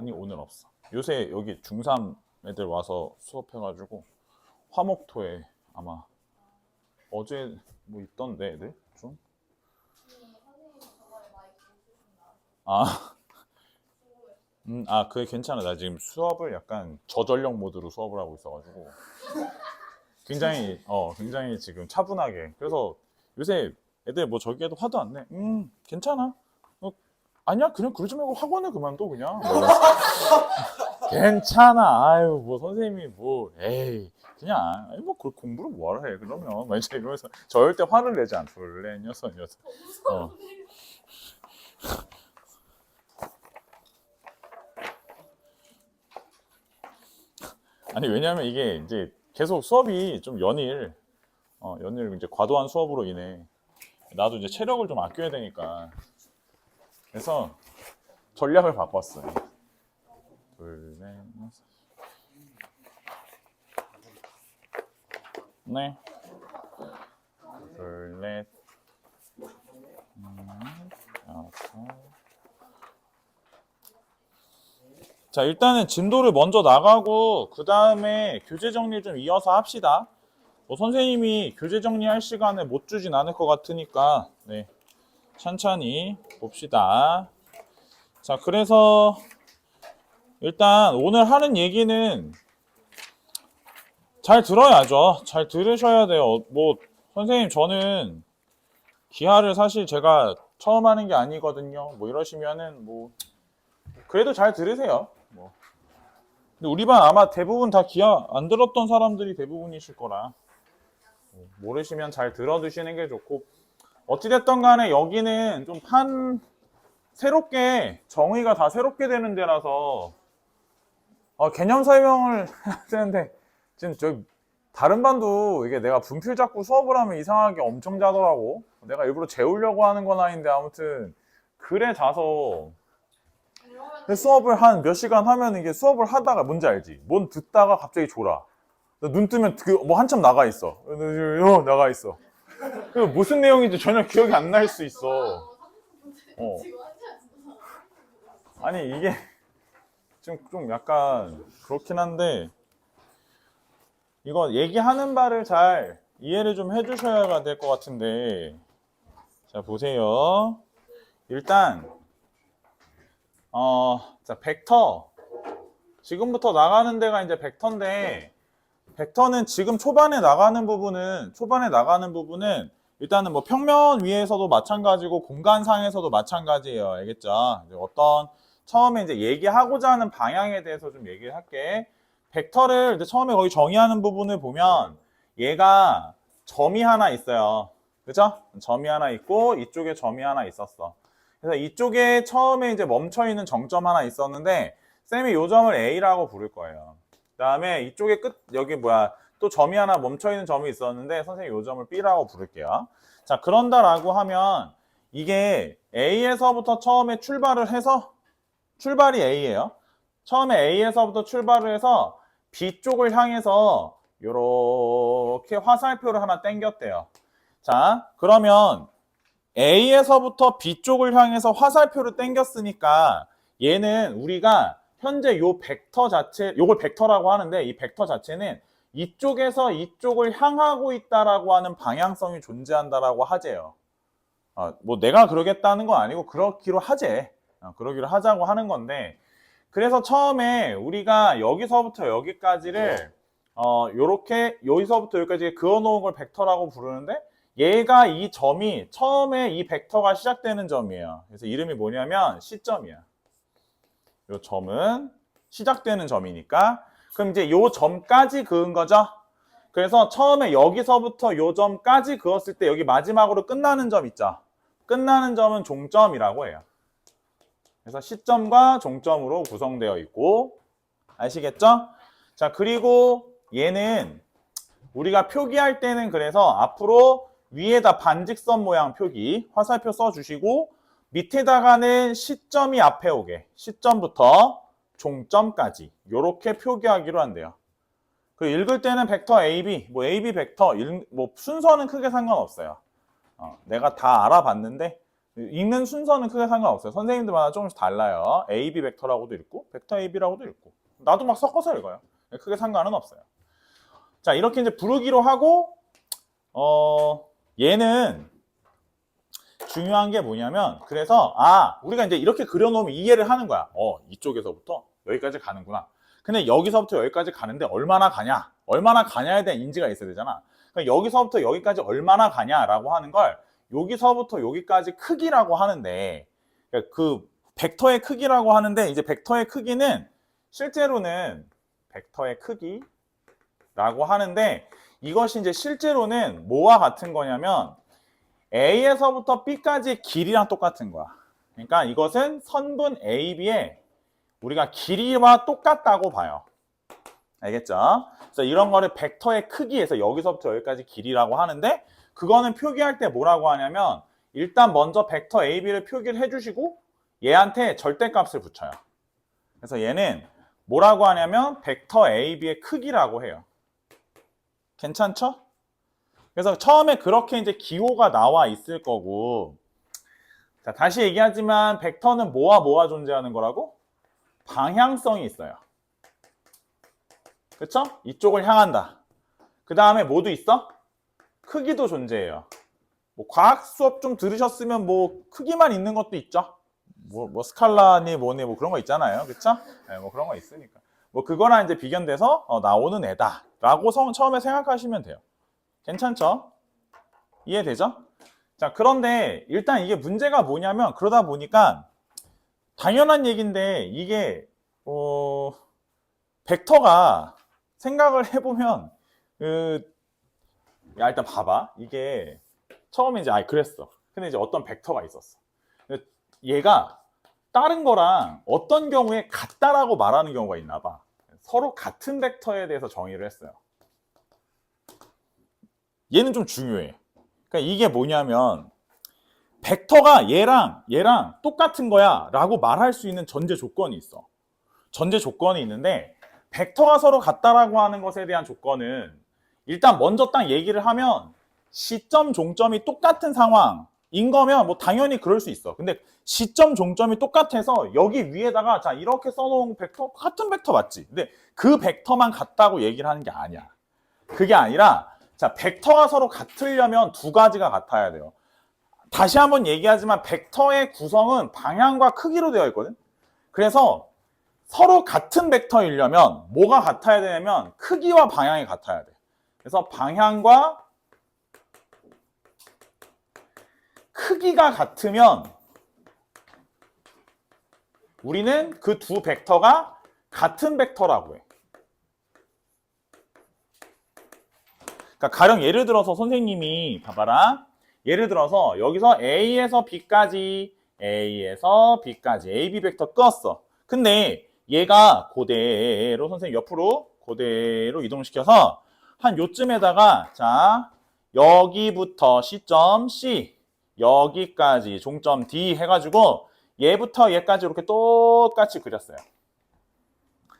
아니 오늘 없어. 요새 여기 중3 애들 와서 수업해가지고 화목토에 아마 어제 뭐 있던데 애들 좀? 아, 그게 괜찮아. 나 지금 수업을 약간 저전력 모드로 수업을 하고 있어가지고 굉장히 지금 차분하게. 그래서 요새 애들 뭐 저기에도 화도 안 내. 괜찮아. 아니야, 그냥 그러지 말고 학원을 그만둬 그냥. 뭐 이러면서. 괜찮아. 아유, 뭐 선생님이 뭐, 에이, 그냥, 아니 뭐 그 공부를 뭐하러 해? 그러면 막 이제 이러면서 절대 화를 내지 않을래, 녀석. 어. 아니 왜냐면 이게 이제 계속 수업이 좀 연일 이제 과도한 수업으로 인해 나도 이제 체력을 좀 아껴야 되니까 그래서 전략을 바꿨어요. 둘, 넷, 여섯. 네. 둘, 넷, 여섯. 자, 일단은 진도를 먼저 나가고 그 다음에 교재 정리 좀 이어서 합시다. 뭐 선생님이 교재 정리할 시간을 못 주진 않을 것 같으니까 네, 천천히 봅시다. 자, 그래서 일단 오늘 하는 얘기는 잘 들어야죠. 잘 들으셔야 돼요. 뭐 선생님 저는 기하를 사실 제가 처음 하는 게 아니거든요. 뭐 이러시면은 뭐 그래도 잘 들으세요. 뭐. 근데 우리 반 아마 대부분 다 기하 안 들었던 사람들이 대부분이실 거라 모르시면 잘 들어두시는 게 좋고 어찌됐든 간에 여기는 좀 새롭게 정의가 다 새롭게 되는 데라서 개념 설명을 해야 되는데 지금 다른 반도 이게 내가 분필 잡고 수업을 하면 이상하게 엄청 자더라고. 내가 일부러 재우려고 하는 건 아닌데 아무튼 그래 자서 수업을 한 몇 시간 하면 이게 수업을 하다가 뭔지 알지? 뭔 듣다가 갑자기 졸아. 눈 뜨면 뭐 한참 나가 있어. 나가 있어. 무슨 내용인지 전혀 기억이 안 날 수 있어. 아니 이게 좀 약간 그렇긴 한데 이거 얘기하는 바를 잘 이해를 좀 해주셔야 될 것 같은데 자 보세요. 일단 자 벡터 지금부터 나가는 데가 이제 벡터인데 벡터는 지금 초반에 나가는 부분은 일단은 뭐 평면 위에서도 마찬가지고 공간상에서도 마찬가지예요. 알겠죠? 처음에 이제 얘기하고자 하는 방향에 대해서 좀 얘기를 할게. 벡터를 이제 처음에 거기 정의하는 부분을 보면 얘가 점이 하나 있어요. 그죠? 점이 하나 있고 이쪽에 점이 하나 있었어. 그래서 이쪽에 처음에 이제 멈춰 있는 정점 하나 있었는데 쌤이 이 점을 A라고 부를 거예요. 그 다음에 이쪽에 또 점이 하나 멈춰 있는 점이 있었는데 선생님이 이 점을 B라고 부를게요. 자, 그런다라고 하면 이게 A에서부터 처음에 출발이 A예요. 처음에 A에서부터 출발을 해서 B 쪽을 향해서 이렇게 화살표를 하나 당겼대요. 자, 그러면 A에서부터 B 쪽을 향해서 화살표를 당겼으니까 얘는 우리가 현재 요 벡터 자체, 요걸 벡터라고 하는데 이 벡터 자체는 이쪽에서 이쪽을 향하고 있다라고 하는 방향성이 존재한다라고 하재요. 뭐 내가 그러겠다는 건 아니고 그러기로 하재. 그러기로 하자고 하는 건데 그래서 처음에 우리가 여기서부터 여기까지를 요렇게 여기서부터 여기까지 그어놓은 걸 벡터라고 부르는데 얘가 이 점이 처음에 이 벡터가 시작되는 점이에요. 그래서 이름이 뭐냐면 C점이야. 요 점은 시작되는 점이니까 그럼 이제 요 점까지 그은 거죠. 그래서 처음에 여기서부터 요 점까지 그었을 때 여기 마지막으로 끝나는 점 있죠. 끝나는 점은 종점이라고 해요. 그래서 시점과 종점으로 구성되어 있고 아시겠죠? 자, 그리고 얘는 우리가 표기할 때는 그래서 앞으로 위에다 반직선 모양 표기 화살표 써주시고 밑에다가는 시점이 앞에 오게 시점부터 종점까지 이렇게 표기하기로 한대요. 그 읽을 때는 벡터 AB, 뭐 AB 벡터 뭐 순서는 크게 상관없어요. 내가 다 알아봤는데 읽는 순서는 크게 상관없어요. 선생님들마다 조금씩 달라요. AB 벡터라고도 읽고 벡터 AB라고도 읽고 나도 막 섞어서 읽어요. 크게 상관은 없어요. 자, 이렇게 이제 부르기로 하고 얘는 중요한 게 뭐냐면 그래서 우리가 이제 이렇게 그려놓으면 이해를 하는 거야. 이쪽에서부터 여기까지 가는구나. 근데 여기서부터 여기까지 가는데 얼마나 가냐? 얼마나 가냐에 대한 인지가 있어야 되잖아. 그러니까 여기서부터 여기까지 얼마나 가냐라고 하는 걸 여기서부터 여기까지 크기라고 하는데 그 벡터의 크기라고 하는데 이제 벡터의 크기는 실제로는 벡터의 크기라고 하는데 이것이 이제 실제로는 뭐와 같은 거냐면 A에서부터 B까지 길이랑 똑같은 거야. 그러니까 이것은 선분 AB의 우리가 길이와 똑같다고 봐요. 알겠죠? 그래서 이런 거를 벡터의 크기에서 여기서부터 여기까지 길이라고 하는데 그거는 표기할 때 뭐라고 하냐면 일단 먼저 벡터 AB를 표기를 해주시고 얘한테 절대값을 붙여요. 그래서 얘는 뭐라고 하냐면 벡터 AB의 크기라고 해요. 괜찮죠? 그래서 처음에 그렇게 이제 기호가 나와 있을 거고 자, 다시 얘기하지만 벡터는 뭐와 존재하는 거라고? 방향성이 있어요. 그쵸? 이쪽을 향한다. 그 다음에 뭐도 있어? 크기도 존재해요. 뭐 과학 수업 좀 들으셨으면 뭐 크기만 있는 것도 있죠. 뭐 스칼라니 뭐니 뭐 그런 거 있잖아요. 그쵸? 네, 뭐 그런 거 있으니까. 뭐 그거랑 이제 비견돼서 나오는 애다라고 처음에 생각하시면 돼요. 괜찮죠? 이해되죠? 자, 그런데 일단 이게 문제가 뭐냐면 그러다 보니까 당연한 얘기인데 이게 벡터가 생각을 해보면 야 일단 봐봐. 이게 처음에 이제 그랬어. 근데 이제 어떤 벡터가 있었어. 근데 얘가 다른 거랑 어떤 경우에 같다라고 말하는 경우가 있나 봐. 서로 같은 벡터에 대해서 정의를 했어요. 얘는 좀 중요해. 그러니까 이게 뭐냐면 벡터가 얘랑 똑같은 거야 라고 말할 수 있는 전제 조건이 있어. 전제 조건이 있는데 벡터가 서로 같다라고 하는 것에 대한 조건은 일단 먼저 딱 얘기를 하면 시점 종점이 똑같은 상황인 거면 뭐 당연히 그럴 수 있어. 근데 시점 종점이 똑같아서 여기 위에다가 자 이렇게 써놓은 벡터 같은 벡터 맞지? 근데 그 벡터만 같다고 얘기를 하는 게 아니야. 그게 아니라 자 벡터가 서로 같으려면 두 가지가 같아야 돼요. 다시 한번 얘기하지만 벡터의 구성은 방향과 크기로 되어 있거든. 그래서 서로 같은 벡터이려면 뭐가 같아야 되냐면 크기와 방향이 같아야 돼. 그래서 방향과 크기가 같으면 우리는 그 두 벡터가 같은 벡터라고 해. 그러니까 가령 예를 들어서 선생님이 봐봐라. 예를 들어서 여기서 A에서 B까지 AB 벡터 껐어. 근데 얘가 그대로 선생님 옆으로 그대로 이동시켜서 한 요쯤에다가 자 여기부터 시점 C 여기까지 종점 D 해가지고 얘부터 얘까지 이렇게 똑같이 그렸어요.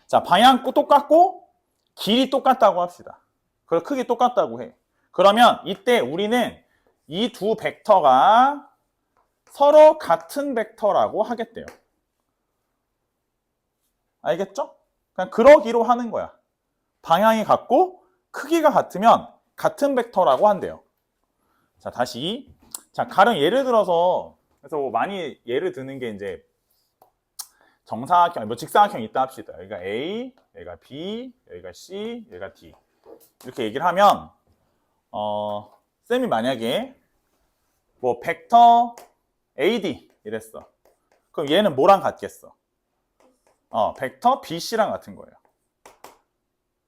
자 방향 똑같고 길이 똑같다고 합시다. 그리고 크기 똑같다고 해. 그러면 이때 우리는 이 두 벡터가 서로 같은 벡터라고 하겠대요. 알겠죠? 그냥 그러기로 하는 거야. 방향이 같고 크기가 같으면 같은 벡터라고 한대요. 자, 다시. 자, 가령 예를 들어서 그래서 뭐 많이 예를 드는 게 이제 정사각형, 뭐 직사각형 있다 합시다. 여기가 A, 여기가 B, 여기가 C, 여기가 D. 이렇게 얘기를 하면 쌤이 만약에 뭐 벡터 AD 이랬어. 그럼 얘는 뭐랑 같겠어? 벡터 BC랑 같은 거예요.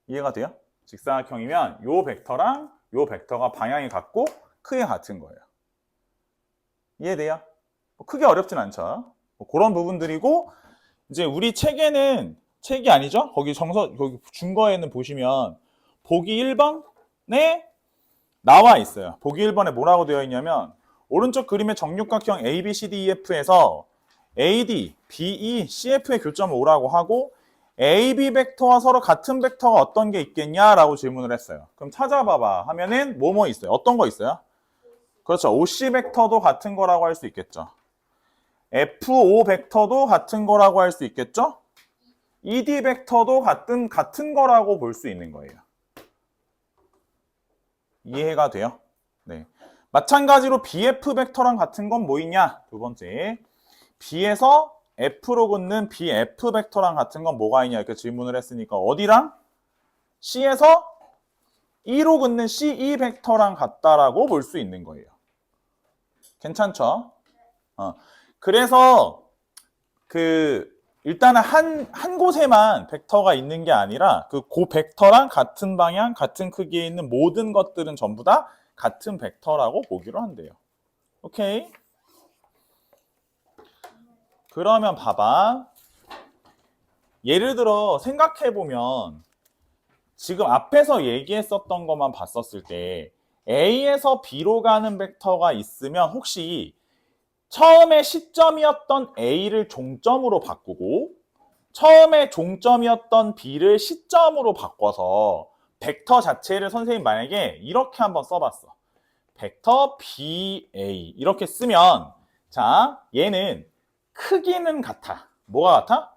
이해가 돼요? 직사각형이면 요 벡터랑 요 벡터가 방향이 같고 크기가 같은 거예요. 이해돼요? 뭐 크게 어렵진 않죠. 뭐 그런 부분들이고 이제 우리 책에는 책이 아니죠? 거기 거기 준거에는 보시면 보기 1번에 나와 있어요. 보기 1번에 뭐라고 되어 있냐면 오른쪽 그림의 정육각형 ABCDEF에서 AD, BE, CF의 교점을 오라고 하고 AB 벡터와 서로 같은 벡터가 어떤 게 있겠냐라고 질문을 했어요. 그럼 찾아봐봐 하면은 뭐뭐 있어요? 어떤 거 있어요? 그렇죠. OC 벡터도 같은 거라고 할 수 있겠죠. F5 벡터도 같은 거라고 할 수 있겠죠? ED 벡터도 같은 거라고 볼 수 있는 거예요. 이해가 돼요? 네. 마찬가지로 BF 벡터랑 같은 건 뭐 있냐? 두 번째. B에서 F로 긋는 BF 벡터랑 같은 건 뭐가 있냐? 이렇게 질문을 했으니까 어디랑? C에서 E로 긋는 CE 벡터랑 같다라고 볼 수 있는 거예요. 괜찮죠? 그래서 일단은 한 곳에만 벡터가 있는 게 아니라 그 벡터랑 같은 방향, 같은 크기에 있는 모든 것들은 전부 다 같은 벡터라고 보기로 한대요. 오케이? 그러면 봐봐. 예를 들어 생각해보면 지금 앞에서 얘기했었던 것만 봤었을 때 A에서 B로 가는 벡터가 있으면 혹시 처음에 시점이었던 A를 종점으로 바꾸고 처음에 종점이었던 B를 시점으로 바꿔서 벡터 자체를 선생님 만약에 이렇게 한번 써봤어. 벡터 BA 이렇게 쓰면 자 얘는 크기는 같아. 뭐가 같아?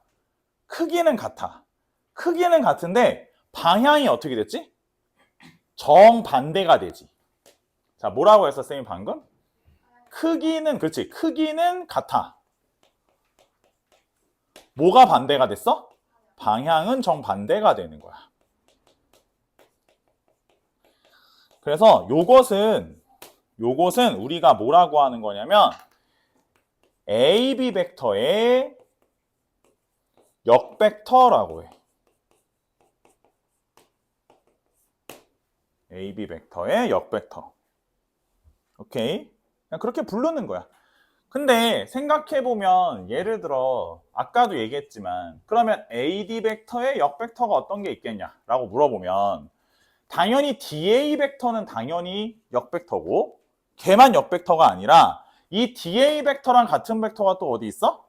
크기는 같아. 크기는 같은데 방향이 어떻게 됐지? 정반대가 되지. 자 뭐라고 했어 쌤이 방금? 크기는 그렇지. 크기는 같아. 뭐가 반대가 됐어? 방향은 정반대가 되는 거야. 그래서 요것은 우리가 뭐라고 하는 거냐면 AB 벡터의 역벡터라고 해. AB 벡터의 역벡터. 오케이? 그냥 그렇게 부르는 거야. 근데 생각해보면 예를 들어 아까도 얘기했지만 그러면 AD 벡터의 역벡터가 어떤 게 있겠냐라고 물어보면 당연히 DA 벡터는 당연히 역벡터고 걔만 역벡터가 아니라 이 DA 벡터랑 같은 벡터가 또 어디 있어?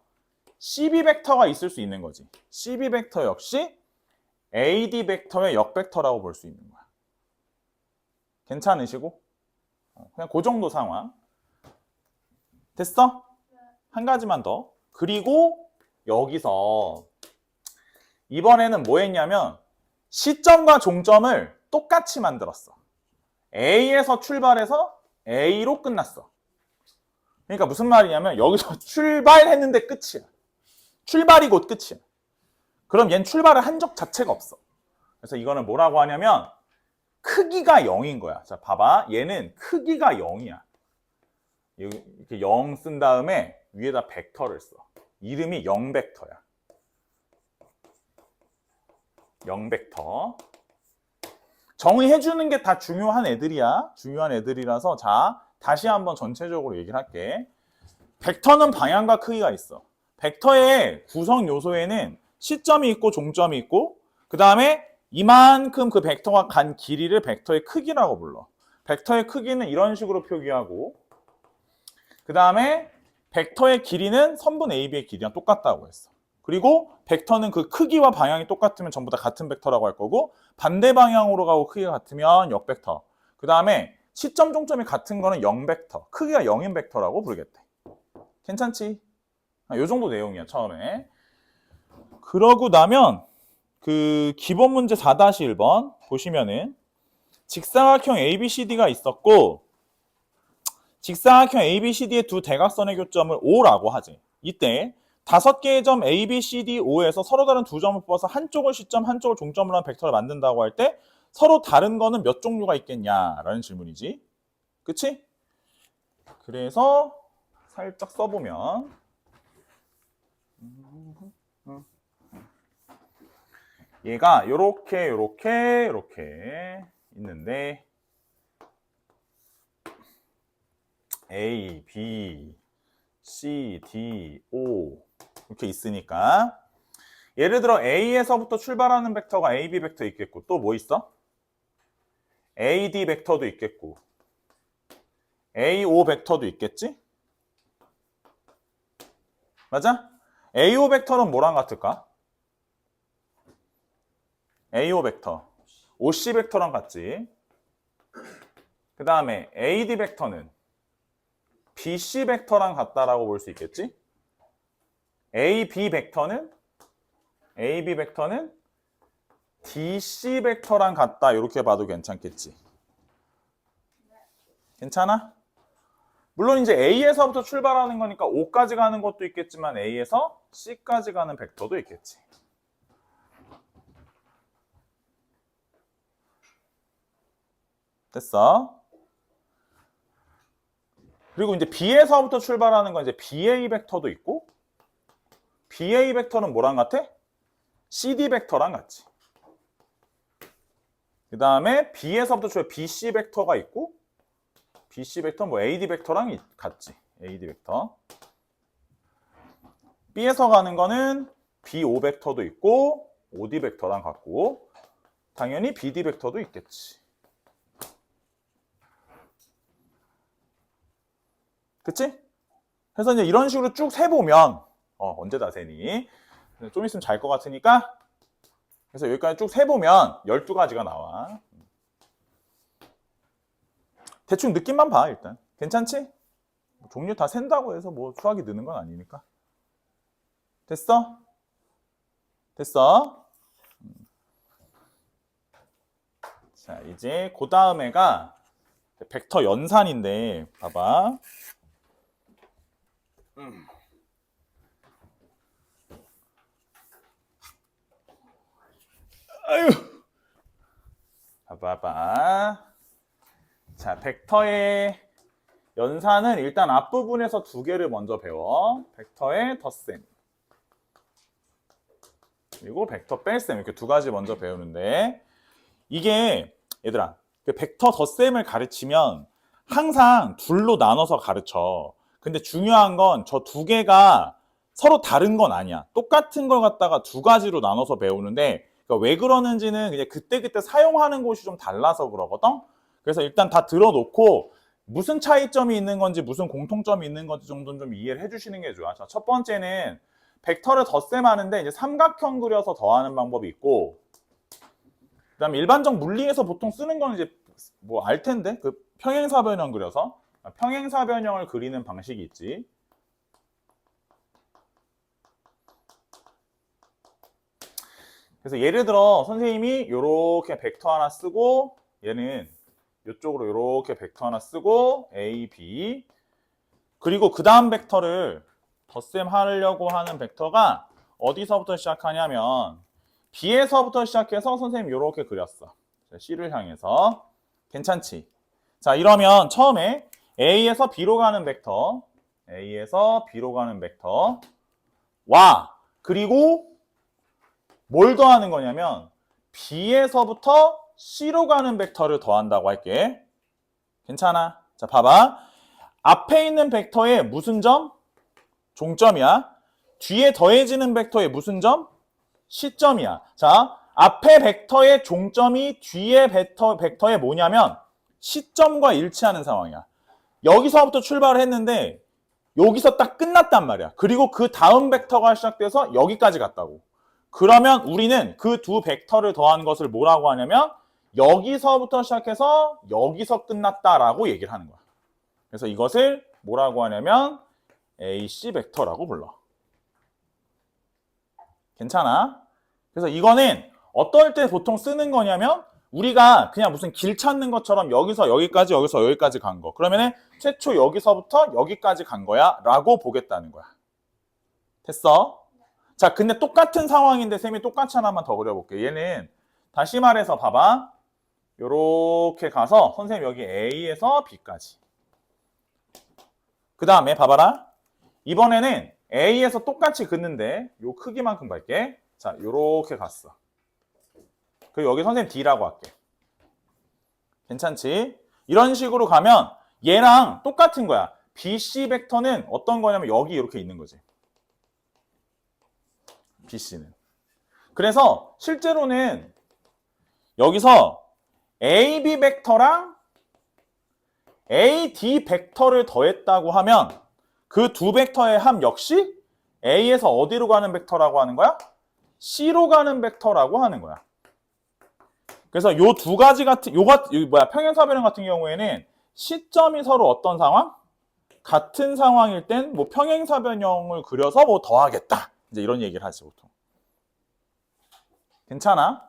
CB 벡터가 있을 수 있는 거지. CB 벡터 역시 AD 벡터의 역벡터라고 볼 수 있는 거야. 괜찮으시고? 그냥 그 정도 상황. 됐어? 한 가지만 더. 그리고 여기서 이번에는 뭐 했냐면 시점과 종점을 똑같이 만들었어. A에서 출발해서 A로 끝났어. 그러니까 무슨 말이냐면 여기서 출발했는데 끝이야. 출발이 곧 끝이야. 그럼 얘는 출발을 한 적 자체가 없어. 그래서 이거는 뭐라고 하냐면 크기가 0인 거야. 자, 봐봐. 얘는 크기가 0이야. 이렇게 0 쓴 다음에 위에다 벡터를 써. 이름이 0벡터야. 0벡터. 정의해주는 게 다 중요한 애들이야. 중요한 애들이라서 자, 다시 한번 전체적으로 얘기를 할게. 벡터는 방향과 크기가 있어. 벡터의 구성 요소에는 시점이 있고 종점이 있고 그 다음에 이만큼 그 벡터가 간 길이를 벡터의 크기라고 불러. 벡터의 크기는 이런 식으로 표기하고 그 다음에 벡터의 길이는 선분 AB의 길이랑 똑같다고 했어. 그리고 벡터는 그 크기와 방향이 똑같으면 전부 다 같은 벡터라고 할 거고 반대 방향으로 가고 크기가 같으면 역벡터. 그 다음에 시점 종점이 같은 거는 0벡터. 크기가 0인 벡터라고 부르겠대. 괜찮지? 요 정도 내용이야 처음에. 그러고 나면 그 기본 문제 4-1번 보시면은 직사각형 ABCD가 있었고 직사각형 ABCD의 두 대각선의 교점을 O라고 하지. 이때 5개의 점 A, B, C, D, O에서 서로 다른 두 점을 뽑아서 한쪽을 시점, 한쪽을 종점으로 한 벡터를 만든다고 할 때 서로 다른 거는 몇 종류가 있겠냐라는 질문이지. 그치? 그래서 살짝 써보면 얘가 요렇게 있는데 A, B, C, D, O 이렇게 있으니까 예를 들어 A에서부터 출발하는 벡터가 AB 벡터 있겠고 또 뭐 있어? AD 벡터도 있겠고 AO 벡터도 있겠지? 맞아? AO 벡터는 뭐랑 같을까? AO 벡터 OC 벡터랑 같지? 그 다음에 AD 벡터는 BC 벡터랑 같다라고 볼 수 있겠지? AB 벡터는 DC 벡터랑 같다. 이렇게 봐도 괜찮겠지. 괜찮아? 물론 이제 A에서부터 출발하는 거니까 O까지 가는 것도 있겠지만 A에서 C까지 가는 벡터도 있겠지. 됐어? 그리고 이제 B에서부터 출발하는 건 이제 BA 벡터도 있고, BA 벡터는 뭐랑 같아? CD 벡터랑 같지. 그 다음에 B에서부터 출발 BC 벡터가 있고, BC 벡터 뭐 AD 벡터랑 같지. AD 벡터. B에서 가는 거는 BO 벡터도 있고, OD 벡터랑 같고, 당연히 BD 벡터도 있겠지. 그치? 그래서 이제 이런 식으로 쭉 세보면, 언제 다 세니? 좀 있으면 잘 것 같으니까, 그래서 여기까지 쭉 세보면 12가지가 나와. 대충 느낌만 봐, 일단. 괜찮지? 종류 다 센다고 해서 뭐 수학이 느는 건 아니니까. 됐어? 됐어? 자, 이제 그 다음에가 벡터 연산인데, 봐봐. 아유. 봐봐. 자, 벡터의 연산은 일단 앞부분에서 두 개를 먼저 배워. 벡터의 덧셈. 그리고 벡터 뺄셈. 이렇게 두 가지 먼저 배우는데, 이게 얘들아, 그 벡터 덧셈을 가르치면 항상 둘로 나눠서 가르쳐. 근데 중요한 건 저 두 개가 서로 다른 건 아니야. 똑같은 걸 갖다가 두 가지로 나눠서 배우는데, 그러니까 왜 그러는지는 그냥 그때그때 사용하는 곳이 좀 달라서 그러거든. 그래서 일단 다 들어놓고 무슨 차이점이 있는 건지 무슨 공통점이 있는 건지 정도는 좀 이해를 해주시는 게 좋아. 자, 첫 번째는 벡터를 덧셈하는데 이제 삼각형 그려서 더하는 방법이 있고, 그다음에 일반적 물리에서 보통 쓰는 거는 이제 뭐 알 텐데 그 평행사변형 그려서 평행사변형을 그리는 방식이 있지. 그래서 예를 들어 선생님이 이렇게 벡터 하나 쓰고 얘는 이쪽으로 이렇게 벡터 하나 쓰고 A, B 그리고 그 다음 벡터를 덧셈하려고 하는 벡터가 어디서부터 시작하냐면 B에서부터 시작해서 선생님 이렇게 그렸어. C를 향해서. 괜찮지? 자, 이러면 처음에 A에서 B로 가는 벡터 A에서 B로 가는 벡터 와 그리고 뭘 더하는 거냐면 B에서부터 C로 가는 벡터를 더한다고 할게. 괜찮아? 자, 봐봐. 앞에 있는 벡터의 무슨 점? 종점이야. 뒤에 더해지는 벡터의 무슨 점? 시점이야. 자, 앞에 벡터의 종점이 뒤에 벡터의 뭐냐면 시점과 일치하는 상황이야. 여기서부터 출발을 했는데 여기서 딱 끝났단 말이야. 그리고 그 다음 벡터가 시작돼서 여기까지 갔다고. 그러면 우리는 그 두 벡터를 더한 것을 뭐라고 하냐면 여기서부터 시작해서 여기서 끝났다라고 얘기를 하는 거야. 그래서 이것을 뭐라고 하냐면 AC 벡터라고 불러. 괜찮아? 그래서 이거는 어떨 때 보통 쓰는 거냐면 우리가 그냥 무슨 길 찾는 것처럼 여기서 여기까지 여기서 여기까지 간 거. 그러면은 최초 여기서부터 여기까지 간 거야 라고 보겠다는 거야. 됐어? 자, 근데 똑같은 상황인데 쌤이 똑같이 하나만 더 그려볼게. 얘는 다시 말해서 봐봐. 요렇게 가서 선생님 여기 A에서 B까지. 그 다음에 봐봐라. 이번에는 A에서 똑같이 긋는데 요 크기만큼 갈게. 자, 요렇게 갔어. 그리고 여기 선생님 D라고 할게. 괜찮지? 이런 식으로 가면 얘랑 똑같은 거야. BC 벡터는 어떤 거냐면 여기 이렇게 있는 거지. BC는. 그래서 실제로는 여기서 AB 벡터랑 AD 벡터를 더했다고 하면 그 두 벡터의 합 역시 A에서 어디로 가는 벡터라고 하는 거야? C로 가는 벡터라고 하는 거야. 그래서 요 두 가지 같은 평행사변형 같은 경우에는 시점이 서로 어떤 상황? 같은 상황일 땐 뭐 평행사 변형을 그려서 뭐 더하겠다. 이제 이런 얘기를 하지 보통. 괜찮아?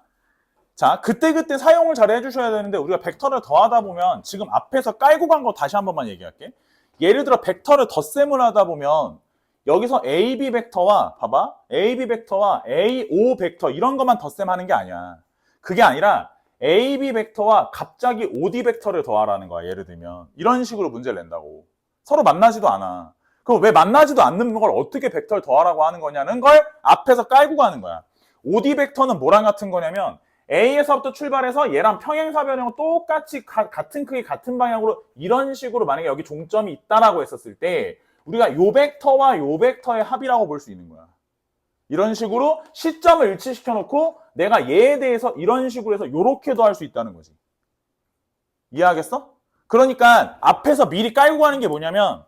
자, 그때그때 사용을 잘 해주셔야 되는데 우리가 벡터를 더하다 보면 지금 앞에서 깔고 간 거 다시 한 번만 얘기할게. 예를 들어 벡터를 덧셈을 하다 보면 여기서 AB 벡터와 봐봐. AB 벡터와 AO 벡터 이런 것만 덧셈하는 게 아니야. 그게 아니라 AB 벡터와 갑자기 OD 벡터를 더하라는 거야. 예를 들면 이런 식으로 문제를 낸다고. 서로 만나지도 않아. 그럼 왜 만나지도 않는 걸 어떻게 벡터를 더하라고 하는 거냐는 걸 앞에서 깔고 가는 거야. OD 벡터는 뭐랑 같은 거냐면 A에서부터 출발해서 얘랑 평행사 변형을 똑같이 같은 크기 같은 방향으로 이런 식으로 만약에 여기 종점이 있다라고 했었을 때 우리가 요 벡터와 요 벡터의 합이라고 볼 수 있는 거야. 이런 식으로 시점을 일치시켜 놓고 내가 얘에 대해서 이런 식으로 해서 요렇게도 할 수 있다는 거지. 이해하겠어? 그러니까 앞에서 미리 깔고 가는 게 뭐냐면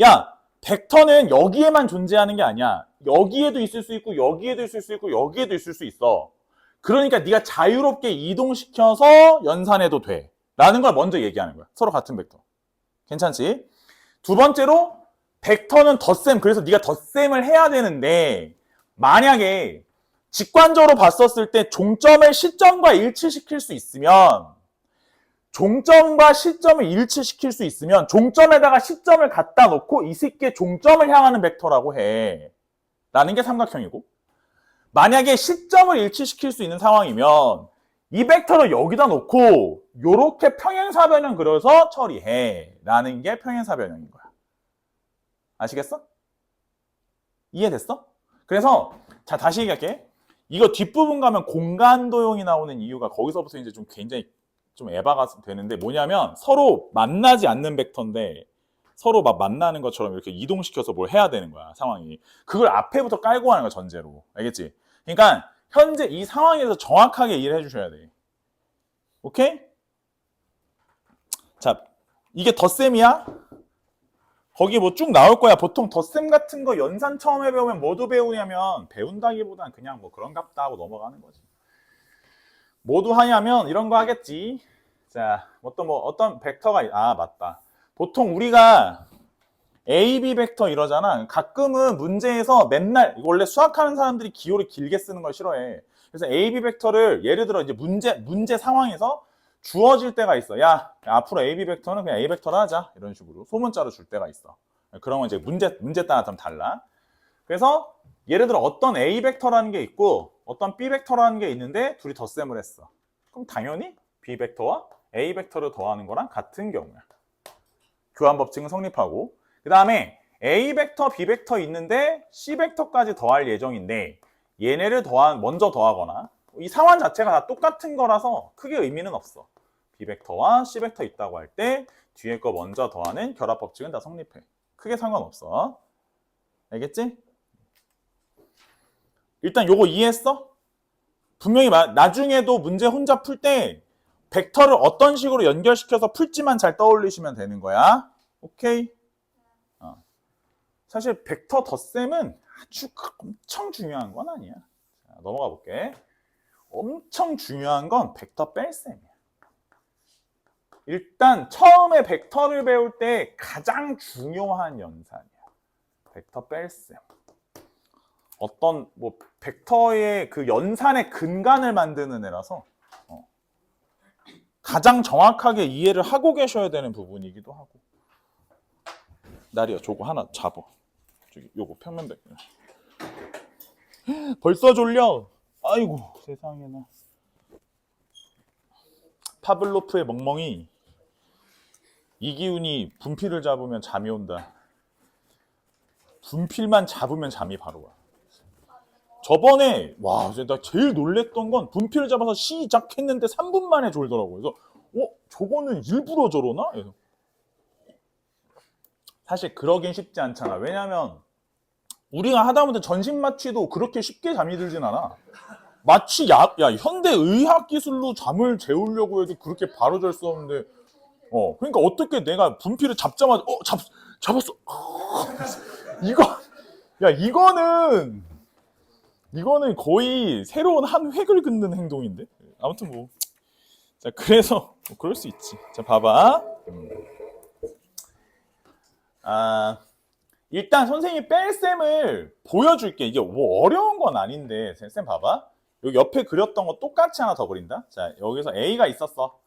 야, 벡터는 여기에만 존재하는 게 아니야. 여기에도 있을 수 있고 여기에도 있을 수 있고 여기에도 있을 수 있어. 그러니까 네가 자유롭게 이동시켜서 연산해도 돼. 라는 걸 먼저 얘기하는 거야. 서로 같은 벡터. 괜찮지? 두 번째로 벡터는 덧셈. 그래서 네가 덧셈을 해야 되는데 만약에 직관적으로 봤었을 때 종점을 시점과 일치시킬 수 있으면 종점과 시점을 일치시킬 수 있으면 종점에다가 시점을 갖다 놓고 이 새끼의 종점을 향하는 벡터라고 해. 라는 게 삼각형이고 만약에 시점을 일치시킬 수 있는 상황이면 이 벡터를 여기다 놓고 요렇게 평행사 변형 그려서 처리해. 라는 게 평행사 변형인 거야. 아시겠어? 이해됐어? 그래서 자 다시 얘기할게. 이거 뒷부분 가면 공간 도형이 나오는 이유가 거기서부터 이제 좀 굉장히 좀 에바가 되는데 뭐냐면 서로 만나지 않는 벡터인데 서로 막 만나는 것처럼 이렇게 이동시켜서 뭘 해야 되는 거야 상황이. 그걸 앞에부터 깔고 가는 거야 전제로. 알겠지? 그러니까 현재 이 상황에서 정확하게 이해를 해주셔야 돼. 오케이? 자 이게 덧셈이야? 거기 뭐 쭉 나올 거야. 보통 덧셈 같은 거 연산 처음에 배우면 뭐도 배우냐면 배운다기보단 그냥 뭐 그런갑다 하고 넘어가는 거지. 뭐도 하냐면 이런 거 하겠지. 자, 어떤 벡터가 맞다. 보통 우리가 A, B 벡터 이러잖아. 가끔은 문제에서 맨날 원래 수학하는 사람들이 기호를 길게 쓰는 걸 싫어해. 그래서 A, B 벡터를 예를 들어 이제 문제 상황에서 주어질 때가 있어. 야, 앞으로 A, B 벡터는 그냥 A 벡터로 하자. 이런 식으로 소문자로 줄 때가 있어. 그런 건 이제 문제 따라 좀 달라. 그래서 예를 들어 어떤 A 벡터라는 게 있고 어떤 B 벡터라는 게 있는데 둘이 덧셈을 했어. 그럼 당연히 B 벡터와 A 벡터를 더하는 거랑 같은 경우야. 교환 법칙은 성립하고 그 다음에 A 벡터, B 벡터 있는데 C 벡터까지 더할 예정인데 얘네를 먼저 더하거나 이 상황 자체가 다 똑같은 거라서 크게 의미는 없어. B 벡터와 C 벡터 있다고 할 때 뒤에 거 먼저 더하는 결합 법칙은 다 성립해. 크게 상관없어. 알겠지? 일단 요거 이해했어? 분명히 나중에도 문제 혼자 풀 때 벡터를 어떤 식으로 연결시켜서 풀지만 잘 떠올리시면 되는 거야. 오케이? 사실 벡터 덧셈은 아주 엄청 중요한 건 아니야. 자, 넘어가 볼게. 엄청 중요한 건 벡터 뺄셈이야. 일단 처음에 벡터를 배울 때 가장 중요한 연산이야. 벡터 뺄셈. 어떤 뭐 벡터의 그 연산의 근간을 만드는 애라서 가장 정확하게 이해를 하고 계셔야 되는 부분이기도 하고. 나리야, 저거 하나 잡어. 저기 요거 평면 벡터. 벌써 졸려. 아이고 세상에나. 파블로프의 멍멍이 이 기운이 분필을 잡으면 잠이 온다. 분필만 잡으면 잠이 바로 와. 저번에 와, 나 제일 놀랬던 건 분필을 잡아서 시작했는데 3분 만에 졸더라고요. 그래서 저거는 일부러 저러나? 그래서 사실 그러긴 쉽지 않잖아. 왜냐면 우리가 하다못해 전신 마취도 그렇게 쉽게 잠이 들진 않아. 마취 야 현대 의학 기술로 잠을 재우려고 해도 그렇게 바로 잘 수 없는데 그러니까 어떻게 내가 분필을 잡자마자 잡았어. 이거는 거의 새로운 한 획을 긋는 행동인데. 아무튼 뭐. 자, 그래서 그럴 수 있지. 자, 봐봐. 일단 선생님이 뺄셈을 보여줄게. 이게 뭐 어려운 건 아닌데 쌤 봐봐. 여기 옆에 그렸던 거 똑같이 하나 더 그린다. 자, 여기서 A가 있었어.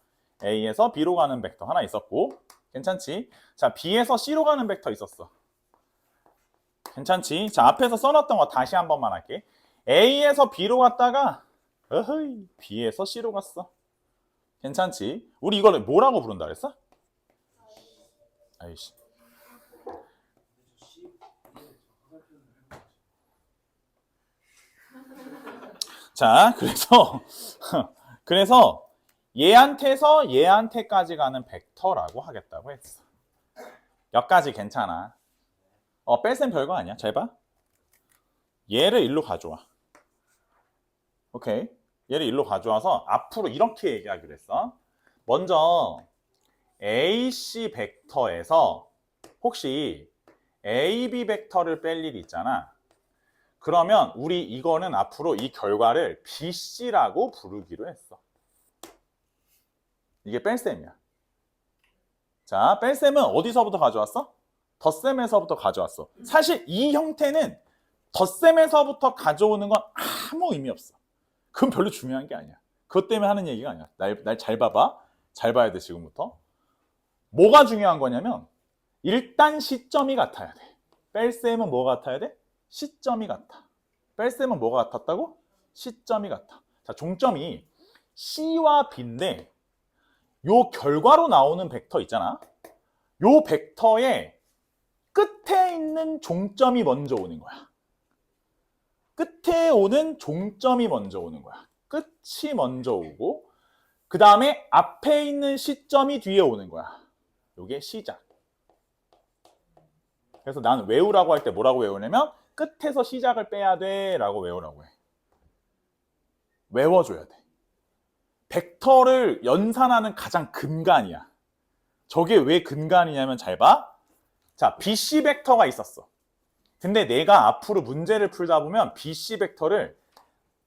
A에서 B로 가는 벡터 하나 있었고 괜찮지? 자, B에서 C로 가는 벡터 있었어. 괜찮지? 자, 앞에서 써놨던 거 다시 한 번만 할게. A에서 B로 갔다가 어허이 B에서 C로 갔어. 괜찮지? 우리 이거를 뭐라고 부른다 그랬어? 아이씨. 자, 그래서 얘한테서 얘한테까지 가는 벡터라고 하겠다고 했어. 여기까지 괜찮아. 뺄셈 별거 아니야. 잘 봐. 얘를 일로 가져와. 오케이. 얘를 일로 가져와서 앞으로 이렇게 얘기하기로 했어. 먼저 AC 벡터에서 혹시 AB 벡터를 뺄 일이 있잖아. 그러면 우리 이거는 앞으로 이 결과를 BC라고 부르기로 했어. 이게 뺄셈이야. 자, 뺄셈은 어디서부터 가져왔어? 덧셈에서부터 가져왔어. 사실 이 형태는 덧셈에서부터 가져오는 건 아무 의미 없어. 그건 별로 중요한 게 아니야. 그것 때문에 하는 얘기가 아니야. 날 잘 봐봐. 잘 봐야 돼, 지금부터. 뭐가 중요한 거냐면 일단 시점이 같아야 돼. 뺄셈은 뭐가 같아야 돼? 시점이 같아. 뺄셈은 뭐가 같았다고? 시점이 같아. 자, 종점이 C와 B인데 요 결과로 나오는 벡터 있잖아. 요 벡터의 끝에 있는 종점이 먼저 오는 거야. 끝에 오는 종점이 먼저 오는 거야. 끝이 먼저 오고 그 다음에 앞에 있는 시점이 뒤에 오는 거야. 요게 시작. 그래서 나는 외우라고 할 때 뭐라고 외우냐면 끝에서 시작을 빼야 돼 라고 외우라고 해. 외워줘야 돼. 벡터를 연산하는 가장 근간이야. 저게 왜 근간이냐면 잘 봐. 자, BC 벡터가 있었어. 근데 내가 앞으로 문제를 풀다 보면 BC 벡터를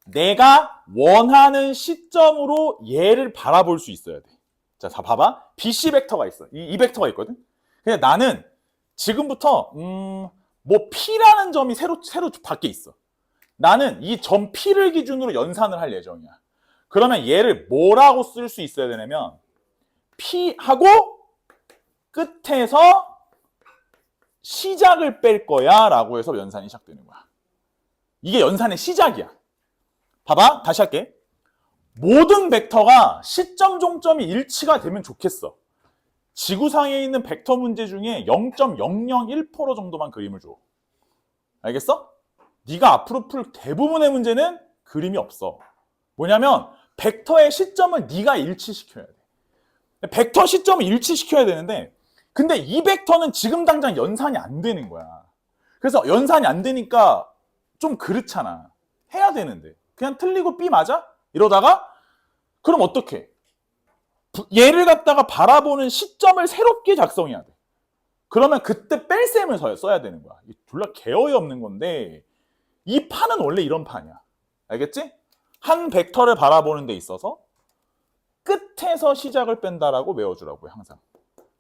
내가 원하는 시점으로 얘를 바라볼 수 있어야 돼. 자, 다 봐봐. BC 벡터가 있어. 이 벡터가 있거든. 근데 나는 지금부터 뭐 P라는 점이 새로 밖에 있어. 나는 이 점 P를 기준으로 연산을 할 예정이야. 그러면 얘를 뭐라고 쓸 수 있어야 되냐면 P하고 끝에서 시작을 뺄 거야 라고 해서 연산이 시작되는 거야. 이게 연산의 시작이야. 봐봐. 다시 할게. 모든 벡터가 시점 종점이 일치가 되면 좋겠어. 지구상에 있는 벡터 문제 중에 0.001% 정도만 그림을 줘. 알겠어? 네가 앞으로 풀 대부분의 문제는 그림이 없어. 뭐냐면 벡터의 시점을 네가 일치시켜야 돼. 벡터 시점을 일치시켜야 되는데 근데 이 벡터는 지금 당장 연산이 안 되는 거야. 그래서 연산이 안 되니까 좀 그렇잖아. 해야 되는데. 그냥 틀리고 B 맞아? 이러다가 그럼 어떡해? 얘를 갖다가 바라보는 시점을 새롭게 작성해야 돼. 그러면 그때 뺄셈을 써야 되는 거야. 졸라 개어이 없는 건데 이 판은 원래 이런 판이야. 알겠지? 한 벡터를 바라보는 데 있어서 끝에서 시작을 뺀다라고 외워주라고요. 항상.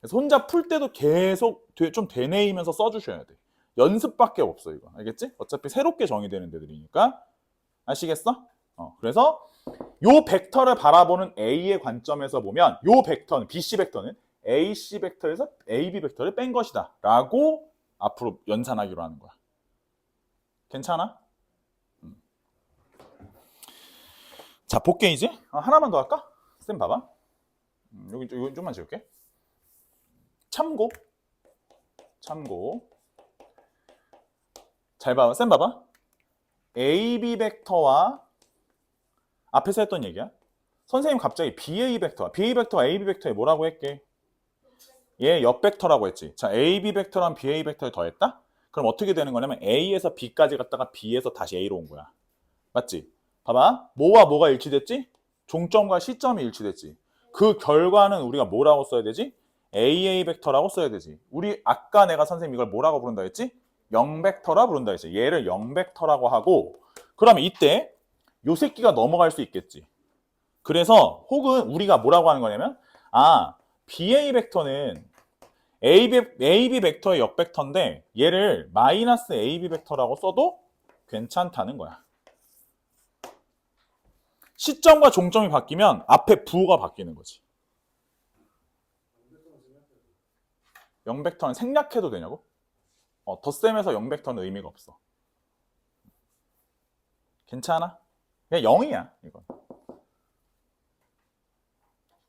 그래서 혼자 풀 때도 계속 좀 되뇌이면서 써주셔야 돼. 연습밖에 없어 이거. 알겠지? 어차피 새롭게 정의되는 데들이니까. 아시겠어? 그래서 요 벡터를 바라보는 A의 관점에서 보면 요 벡터는 BC 벡터는 AC 벡터에서 AB 벡터를 뺀 것이다 라고 앞으로 연산하기로 하는 거야. 괜찮아? 자, 볼게 이제. 하나만 더 할까? 쌤 봐봐. 여기 좀만 지울게. 참고. 잘 봐봐. 쌤 봐봐. AB 벡터와 앞에서 했던 얘기야. 선생님 갑자기 BA 벡터와 BA 벡터와 AB 벡터에 뭐라고 했게? 얘 옆 벡터라고 했지. 자, AB 벡터랑 BA 벡터를 더했다? 그럼 어떻게 되는 거냐면 A에서 B까지 갔다가 B에서 다시 A로 온 거야. 맞지? 봐봐. 뭐와 뭐가 일치됐지? 종점과 시점이 일치됐지. 그 결과는 우리가 뭐라고 써야 되지? AA 벡터라고 써야 되지. 우리 아까 내가 선생님 이걸 뭐라고 부른다 했지? 0벡터라 부른다 했지. 얘를 0벡터라고 하고 그러면 이때 요 새끼가 넘어갈 수 있겠지. 그래서 혹은 우리가 뭐라고 하는 거냐면 BA 벡터는 AB 벡터의 역벡터인데 얘를 마이너스 AB 벡터라고 써도 괜찮다는 거야. 시점과 종점이 바뀌면 앞에 부호가 바뀌는 거지. 0벡터는 생략해도 되냐고? 덧셈에서 0벡터는 의미가 없어. 괜찮아? 그냥 0이야 이건.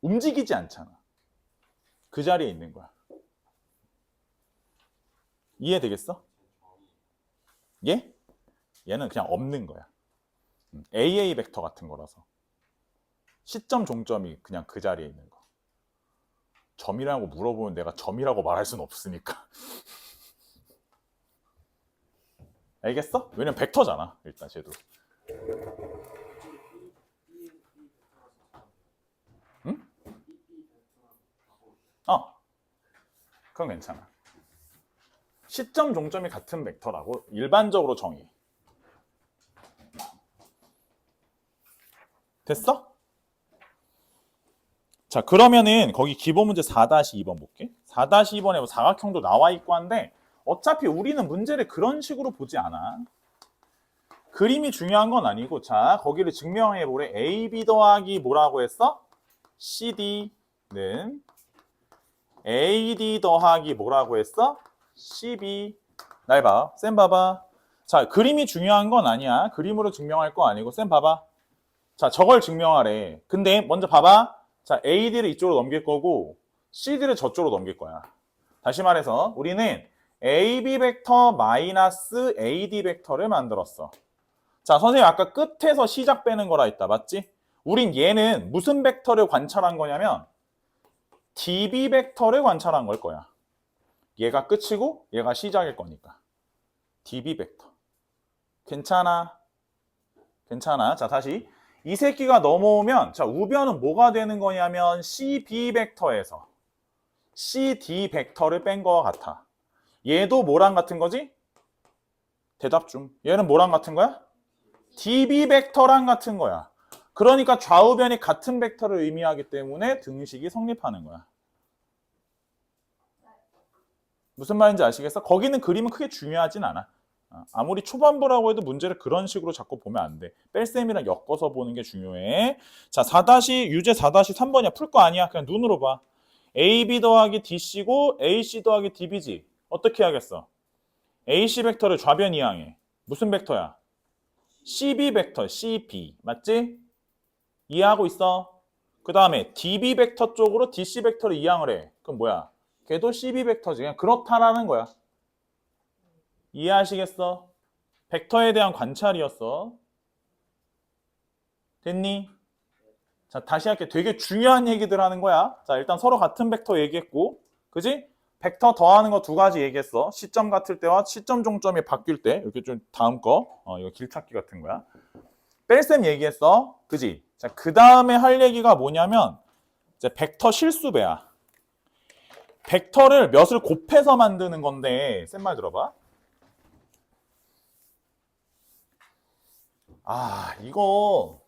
움직이지 않잖아. 그 자리에 있는 거야. 이해되겠어? 얘? 얘는 그냥 없는 거야. AA 벡터 같은 거라서. 시점 종점이 그냥 그 자리에 있는 거. 점이라고 물어보면 내가 점이라고 말할 수는 없으니까. 알겠어? 왜냐면 벡터잖아 일단 쟤도. 응? 그건 괜찮아. 시점 종점이 같은 벡터라고 일반적으로 정의. 됐어? 자, 그러면은 거기 기본 문제 4-2번 볼게. 4-2번에 뭐 사각형도 나와 있고 한데 어차피 우리는 문제를 그런 식으로 보지 않아. 그림이 중요한 건 아니고, 자, 거기를 증명해 보래. AB 더하기 뭐라고 했어? CD는 AD 더하기 뭐라고 했어? CB. 날 봐. 쌤 봐봐. 자, 그림이 중요한 건 아니야. 그림으로 증명할 거 아니고, 쌤 봐봐. 자, 저걸 증명하래. 근데 먼저 봐봐. 자, AD를 이쪽으로 넘길 거고 CD를 저쪽으로 넘길 거야. 다시 말해서 우리는 AB 벡터 마이너스 AD 벡터를 만들었어. 자, 선생님 아까 끝에서 시작 빼는 거라 했다. 맞지? 우린 얘는 무슨 벡터를 관찰한 거냐면 DB 벡터를 관찰한 걸 거야. 얘가 끝이고 얘가 시작일 거니까. DB 벡터. 괜찮아? 괜찮아. 자, 다시. 이 새끼가 넘어오면 자 우변은 뭐가 되는 거냐면 CB 벡터에서 CD 벡터를 뺀 거와 같아. 얘도 뭐랑 같은 거지? 대답 중. 얘는 뭐랑 같은 거야? DB 벡터랑 같은 거야. 그러니까 좌우변이 같은 벡터를 의미하기 때문에 등식이 성립하는 거야. 무슨 말인지 아시겠어? 거기는 그림은 크게 중요하진 않아. 아무리 초반부라고 해도 문제를 그런 식으로 자꾸 보면 안 돼. 뺄셈이랑 엮어서 보는 게 중요해. 자, 유제 4-3번이야. 풀 거 아니야. 그냥 눈으로 봐. AB 더하기 DC고 AC 더하기 DB지. 어떻게 하겠어? AC 벡터를 좌변 이항해. 무슨 벡터야? CB 벡터, CB. 맞지? 이해하고 있어? 그 다음에 DB 벡터 쪽으로 DC 벡터를 이항을 해. 그럼 뭐야? 걔도 CB 벡터지. 그냥 그렇다라는 거야. 이해하시겠어? 벡터에 대한 관찰이었어. 됐니? 자, 다시 할게. 되게 중요한 얘기들 하는 거야. 자, 일단 서로 같은 벡터 얘기했고, 그지? 벡터 더하는 거 두 가지 얘기했어. 시점 같을 때와 시점 종점이 바뀔 때. 이렇게 좀 다음 거. 이거 길찾기 같은 거야. 뺄셈 얘기했어. 그지? 자, 그 다음에 할 얘기가 뭐냐면, 이제 벡터 실수배야. 벡터를 몇을 곱해서 만드는 건데, 쌤 말 들어봐. 이거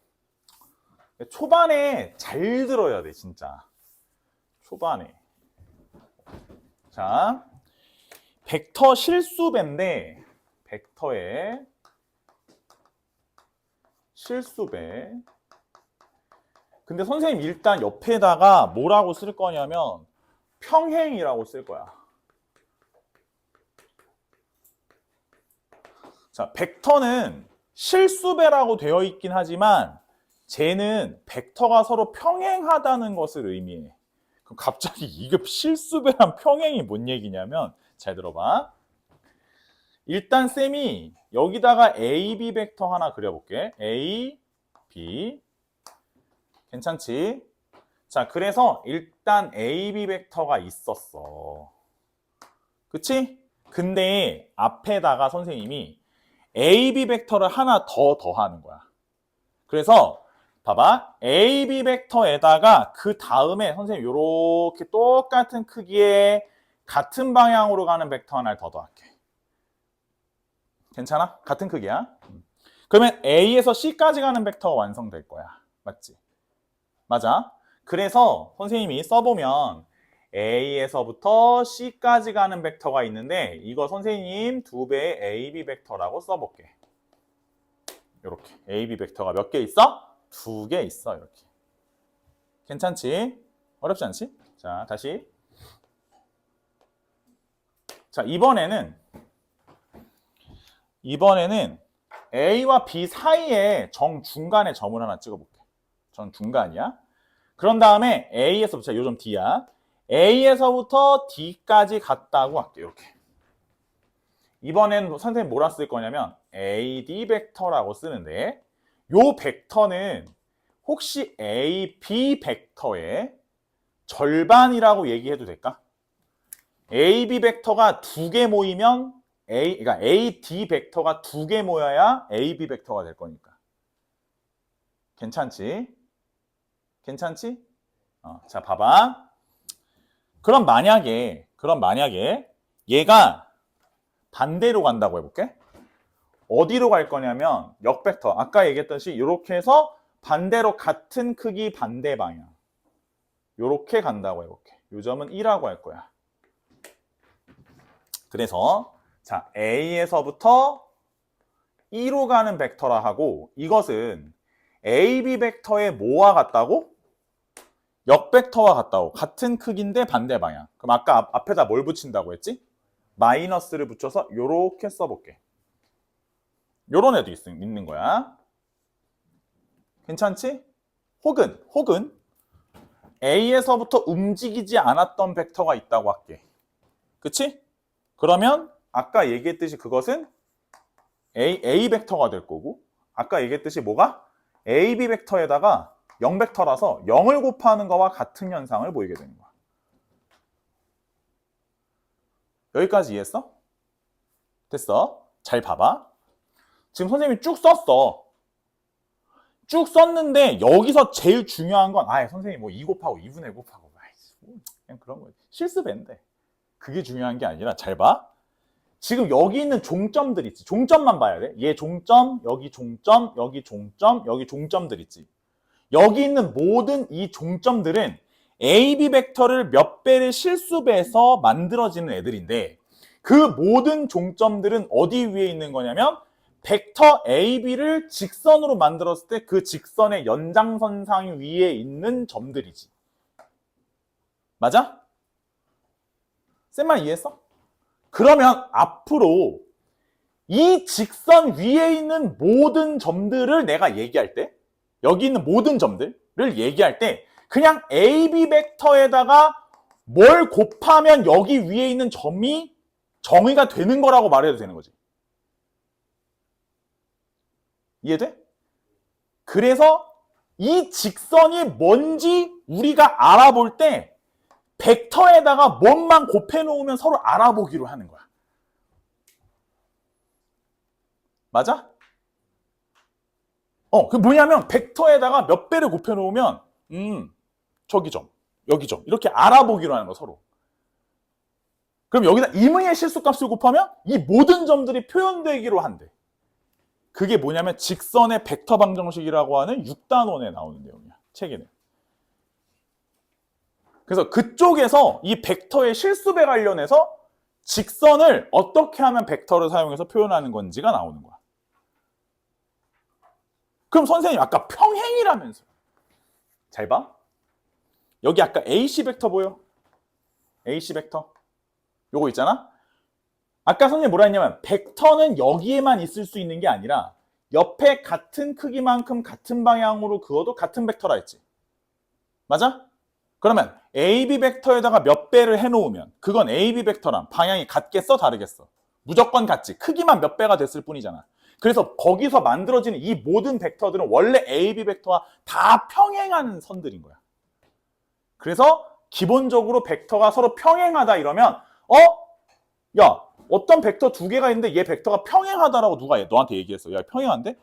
초반에 잘 들어야 돼, 진짜. 초반에. 자, 벡터 실수배인데, 벡터의 실수배. 근데 선생님 일단 옆에다가 뭐라고 쓸 거냐면 평행이라고 쓸 거야. 자, 벡터는 실수배라고 되어 있긴 하지만 쟤는 벡터가 서로 평행하다는 것을 의미해. 그럼 갑자기 이게 실수배랑 평행이 뭔 얘기냐면 잘 들어봐. 일단 쌤이 여기다가 A, B 벡터 하나 그려볼게. A, B. 괜찮지? 자, 그래서 일단 A, B 벡터가 있었어. 그치? 근데 앞에다가 선생님이 A, B 벡터를 하나 더 더하는 거야. 그래서 봐봐. A, B 벡터에다가 그 다음에 선생님 이렇게 똑같은 크기의 같은 방향으로 가는 벡터 하나를 더 더할게. 괜찮아? 같은 크기야. 그러면 A에서 C까지 가는 벡터가 완성될 거야. 맞지? 맞아. 그래서 선생님이 써보면 A에서부터 C까지 가는 벡터가 있는데 이거 선생님 2배의 AB 벡터라고 써볼게. 이렇게 AB 벡터가 몇 개 있어? 2개 있어. 이렇게. 괜찮지? 어렵지 않지? 자, 다시. 자, 이번에는 A와 B 사이에 정중간에 점을 하나 찍어볼게. 정중간이야. 그런 다음에 A에서부터, 자, 요점 D야. A에서부터 D까지 갔다고 할게. 이렇게. 이번엔 선생님 뭐라 쓸 거냐면 AD 벡터라고 쓰는데 요 벡터는 혹시 AB 벡터의 절반이라고 얘기해도 될까? AB 벡터가 2개 모이면 그러니까 AD 벡터가 2개 모여야 AB 벡터가 될 거니까. 괜찮지? 괜찮지? 자, 봐봐. 그럼 만약에 얘가 반대로 간다고 해볼게. 어디로 갈 거냐면 역벡터. 아까 얘기했듯이 이렇게 해서 반대로 같은 크기 반대 방향. 이렇게 간다고 해볼게. 요 점은 2라고 할 거야. 그래서 자, A에서부터 2로 가는 벡터라 하고 이것은 AB 벡터의 뭐와 같다고? 역벡터와 같다고. 같은 크기인데 반대 방향. 그럼 아까 앞에다 뭘 붙인다고 했지? 마이너스를 붙여서 요렇게 써볼게. 요런 애도 있는 거야. 괜찮지? 혹은 A에서부터 움직이지 않았던 벡터가 있다고 할게. 그치? 그러면 아까 얘기했듯이 그것은 A 벡터가 될 거고 아까 얘기했듯이 뭐가? AB 벡터에다가 0벡터라서 0을 곱하는 거와 같은 현상을 보이게 되는 거야. 여기까지 이해했어? 됐어. 잘 봐봐. 지금 선생님이 쭉 썼어. 쭉 썼는데 여기서 제일 중요한 건 선생님 뭐 2 곱하고 2분의 곱하고 그냥 그런 거지. 실습인데 그게 중요한 게 아니라 잘 봐. 지금 여기 있는 종점들 있지. 종점만 봐야 돼. 얘 종점, 여기 종점, 여기 종점, 여기 종점들 있지. 여기 있는 모든 이 종점들은 AB 벡터를 몇 배를 실수배해서 만들어지는 애들인데 그 모든 종점들은 어디 위에 있는 거냐면 벡터 AB를 직선으로 만들었을 때 그 직선의 연장선상 위에 있는 점들이지. 맞아? 쌤 말 이해했어? 그러면 앞으로 이 직선 위에 있는 모든 점들을 내가 얘기할 때 여기 있는 모든 점들을 얘기할 때 그냥 AB 벡터에다가 뭘 곱하면 여기 위에 있는 점이 정의가 되는 거라고 말해도 되는 거지. 이해돼? 그래서 이 직선이 뭔지 우리가 알아볼 때 벡터에다가 뭔만 곱해 놓으면 서로 알아보기로 하는 거야. 맞아? 그 뭐냐면 벡터에다가 몇 배를 곱해 놓으면 저기 점, 여기 점 이렇게 알아보기로 하는 거 서로. 그럼 여기다 임의의 실수값을 곱하면 이 모든 점들이 표현되기로 한대. 그게 뭐냐면 직선의 벡터 방정식이라고 하는 6단원에 나오는 내용이야. 책에는. 그래서 그쪽에서 이 벡터의 실수배 관련해서 직선을 어떻게 하면 벡터를 사용해서 표현하는 건지가 나오는 거야. 그럼 선생님 아까 평행이라면서. 잘 봐. 여기 아까 AC 벡터 보여? AC 벡터. 요거 있잖아? 아까 선생님 뭐라 했냐면 벡터는 여기에만 있을 수 있는 게 아니라 옆에 같은 크기만큼 같은 방향으로 그어도 같은 벡터라 했지. 맞아? 그러면 AB 벡터에다가 몇 배를 해놓으면 그건 AB 벡터랑 방향이 같겠어? 다르겠어? 무조건 같지. 크기만 몇 배가 됐을 뿐이잖아. 그래서 거기서 만들어지는 이 모든 벡터들은 원래 AB 벡터와 다 평행하는 선들인 거야. 그래서 기본적으로 벡터가 서로 평행하다 이러면 야, 어떤 벡터 2개가 있는데 얘 벡터가 평행하다라고 누가 너한테 얘기했어. 야, 평행한데?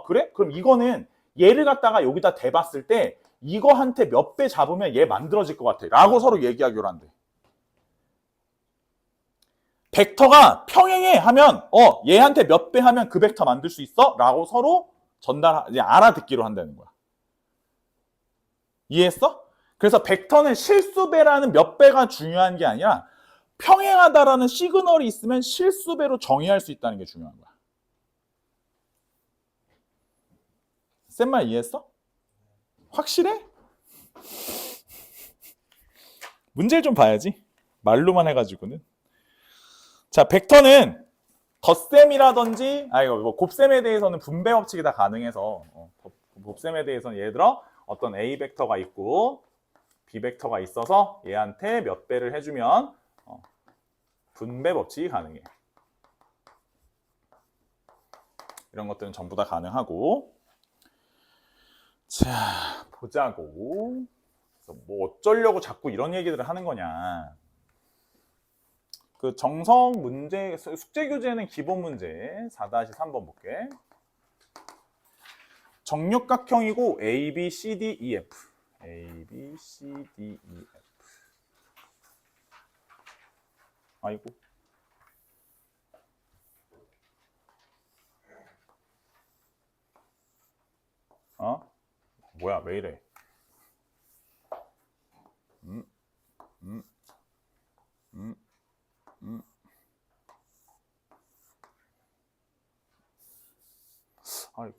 그래? 그럼 이거는 얘를 갖다가 여기다 대봤을 때 이거한테 몇 배 잡으면 얘 만들어질 것 같아. 라고 서로 얘기하기로 한대. 벡터가 평행해 하면 얘한테 몇 배 하면 그 벡터 만들 수 있어? 라고 서로 알아듣기로 한다는 거야. 이해했어? 그래서 벡터는 실수배라는 몇 배가 중요한 게 아니라 평행하다라는 시그널이 있으면 실수배로 정의할 수 있다는 게 중요한 거야. 쌤 말 이해했어? 확실해? 문제를 좀 봐야지. 말로만 해가지고는. 자, 벡터는 덧셈이라든지, 뭐 곱셈에 대해서는 분배 법칙이 다 가능해서, 곱셈에 대해서는 예를 들어 어떤 A 벡터가 있고 B 벡터가 있어서 얘한테 몇 배를 해주면 분배 법칙이 가능해. 이런 것들은 전부 다 가능하고. 자, 보자고. 뭐 어쩌려고 자꾸 이런 얘기들을 하는 거냐. 그 정석 문제, 숙제 교재는 기본 문제 4-3번 볼게. 정육각형이고 A, B, C, D, E, F. A, B, C, D, E, F. 아이고. 뭐야, 왜 이래?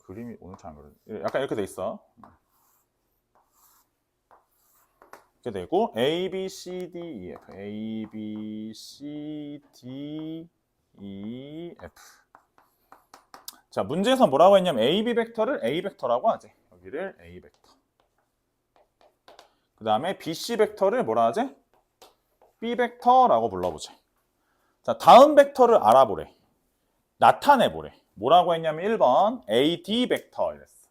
그림이 오늘 잘 안 그래. 약간 이렇게 돼 있어. 이렇게 되고 A, B, C, D, E, F. A, B, C, D, E, F. 자, 문제에서 뭐라고 했냐면 A, B 벡터를 A 벡터라고 하지. 여기를 A 벡터. 그 다음에 B, C 벡터를 뭐라 하지? B 벡터라고 불러보지. 자, 다음 벡터를 알아보래. 나타내보래. 뭐라고 했냐면 1번 AD 벡터 이랬어.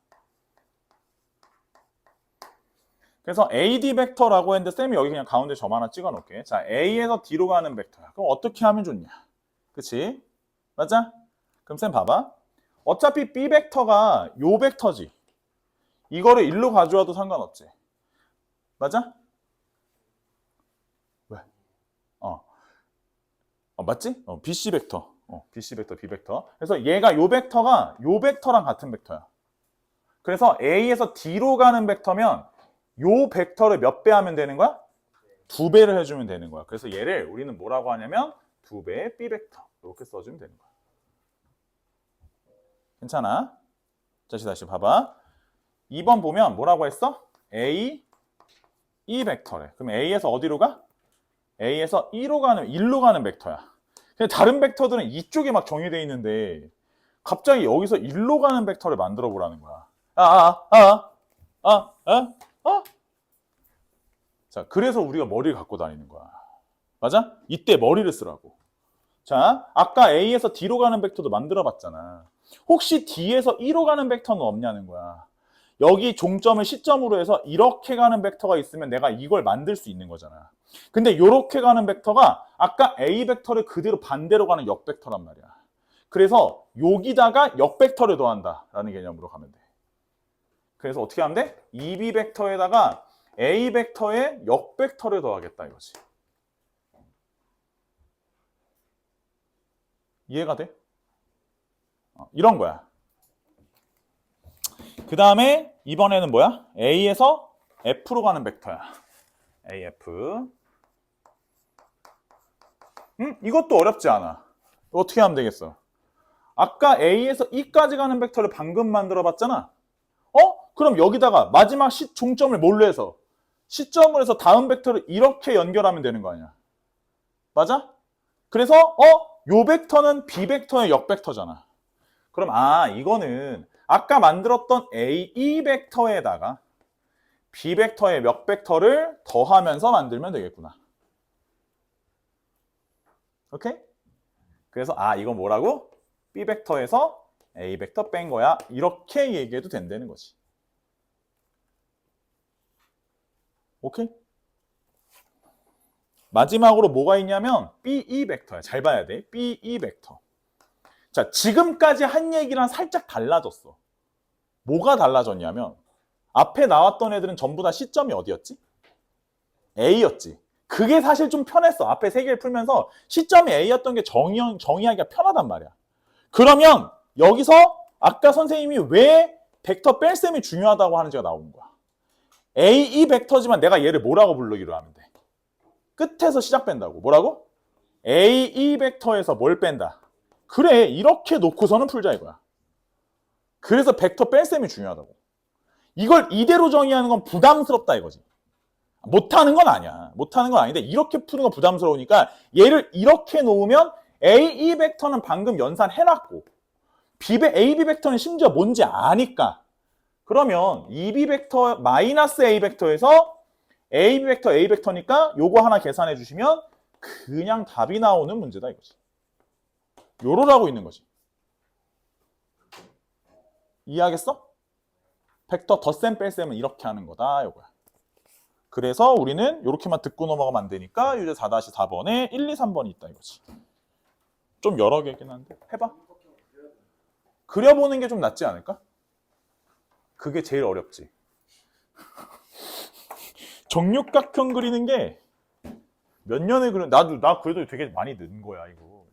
그래서 AD 벡터라고 했는데 쌤이 여기 그냥 가운데 점 하나 찍어 놓을게. 자, A에서 D로 가는 벡터야. 그럼 어떻게 하면 좋냐? 그치? 맞아? 그럼 쌤 봐봐. 어차피 B 벡터가 요 벡터지. 이거를 일로 가져와도 상관없지. 맞아? 왜? 맞지? BC 벡터. BC 벡터, B 벡터. 그래서 얘가 요 벡터가 요 벡터랑 같은 벡터야. 그래서 A에서 D로 가는 벡터면 요 벡터를 몇 배 하면 되는 거야? 2배를 해주면 되는 거야. 그래서 얘를 우리는 뭐라고 하냐면 2배의 B 벡터. 이렇게 써주면 되는 거야. 괜찮아? 다시 봐봐. 2번 보면 뭐라고 했어? A, E 벡터래. 그럼 A에서 어디로 가? A에서 1로 가는 벡터야. 근데 다른 벡터들은 이쪽에 막 정의되어 있는데 갑자기 여기서 1로 가는 벡터를 만들어 보라는 거야. 자, 그래서 우리가 머리를 갖고 다니는 거야. 맞아? 이때 머리를 쓰라고. 자, 아까 A에서 D로 가는 벡터도 만들어 봤잖아. 혹시 D에서 E로 가는 벡터는 없냐는 거야. 여기 종점을 시점으로 해서 이렇게 가는 벡터가 있으면 내가 이걸 만들 수 있는 거잖아. 근데 이렇게 가는 벡터가 아까 A 벡터를 그대로 반대로 가는 역벡터란 말이야. 그래서 여기다가 역벡터를 더한다라는 개념으로 가면 돼. 그래서 어떻게 하면 돼? 2B 벡터에다가 A 벡터에 역벡터를 더하겠다 이거지. 이해가 돼? 이런 거야. 그 다음에 이번에는 뭐야? A에서 F로 가는 벡터야. AF. 이것도 어렵지 않아. 어떻게 하면 되겠어? 아까 A에서 E까지 가는 벡터를 방금 만들어 봤잖아. 그럼 여기다가 마지막 종점을 뭘로 해서? 시점을 해서 다음 벡터를 이렇게 연결하면 되는 거 아니야. 맞아? 그래서 요 벡터는 B 벡터의 역벡터잖아. 그럼 이거는 아까 만들었던 A, E 벡터에다가 B 벡터의 몇 벡터를 더하면서 만들면 되겠구나. 오케이? 그래서 이건 뭐라고? B 벡터에서 A 벡터 뺀 거야. 이렇게 얘기해도 된다는 거지. 오케이? 마지막으로 뭐가 있냐면 BE 벡터야. 잘 봐야 돼. BE 벡터. 자, 지금까지 한 얘기랑 살짝 달라졌어. 뭐가 달라졌냐면 앞에 나왔던 애들은 전부 다 시점이 어디였지? A였지. 그게 사실 좀 편했어. 앞에 세 개를 풀면서 시점이 A였던 게 정의하기가 편하단 말이야. 그러면 여기서 아까 선생님이 왜 벡터 뺄셈이 중요하다고 하는지가 나오는 거야. A2 벡터지만 내가 얘를 뭐라고 부르기로 하면 돼? 끝에서 시작 뺀다고. 뭐라고? A2 벡터에서 뭘 뺀다? 그래, 이렇게 놓고서는 풀자 이거야. 그래서 벡터 뺄셈이 중요하다고. 이걸 이대로 정의하는 건 부담스럽다 이거지. 못하는 건 아니야. 못하는 건 아닌데 이렇게 푸는 건 부담스러우니까 얘를 이렇게 놓으면 A2 벡터는 방금 연산해놨고 AB 벡터는 심지어 뭔지 아니까 그러면 EB 벡터 마이너스 A 벡터에서 AB 벡터 A 벡터니까 요거 하나 계산해 주시면 그냥 답이 나오는 문제다 이거지. 요로라고 있는 거지. 이해하겠어? 벡터 덧셈 뺄셈은 이렇게 하는 거다 요거야. 그래서 우리는 이렇게만 듣고 넘어가면 안 되니까 유제 4-4번에 1, 2, 3번이 있다 이거지. 좀 여러 개긴 한데 해봐. 그려보는 게 좀 낫지 않을까? 그게 제일 어렵지. 정육각형 그리는 게 몇 년을 나 그래도 되게 많이 는 거야 이거.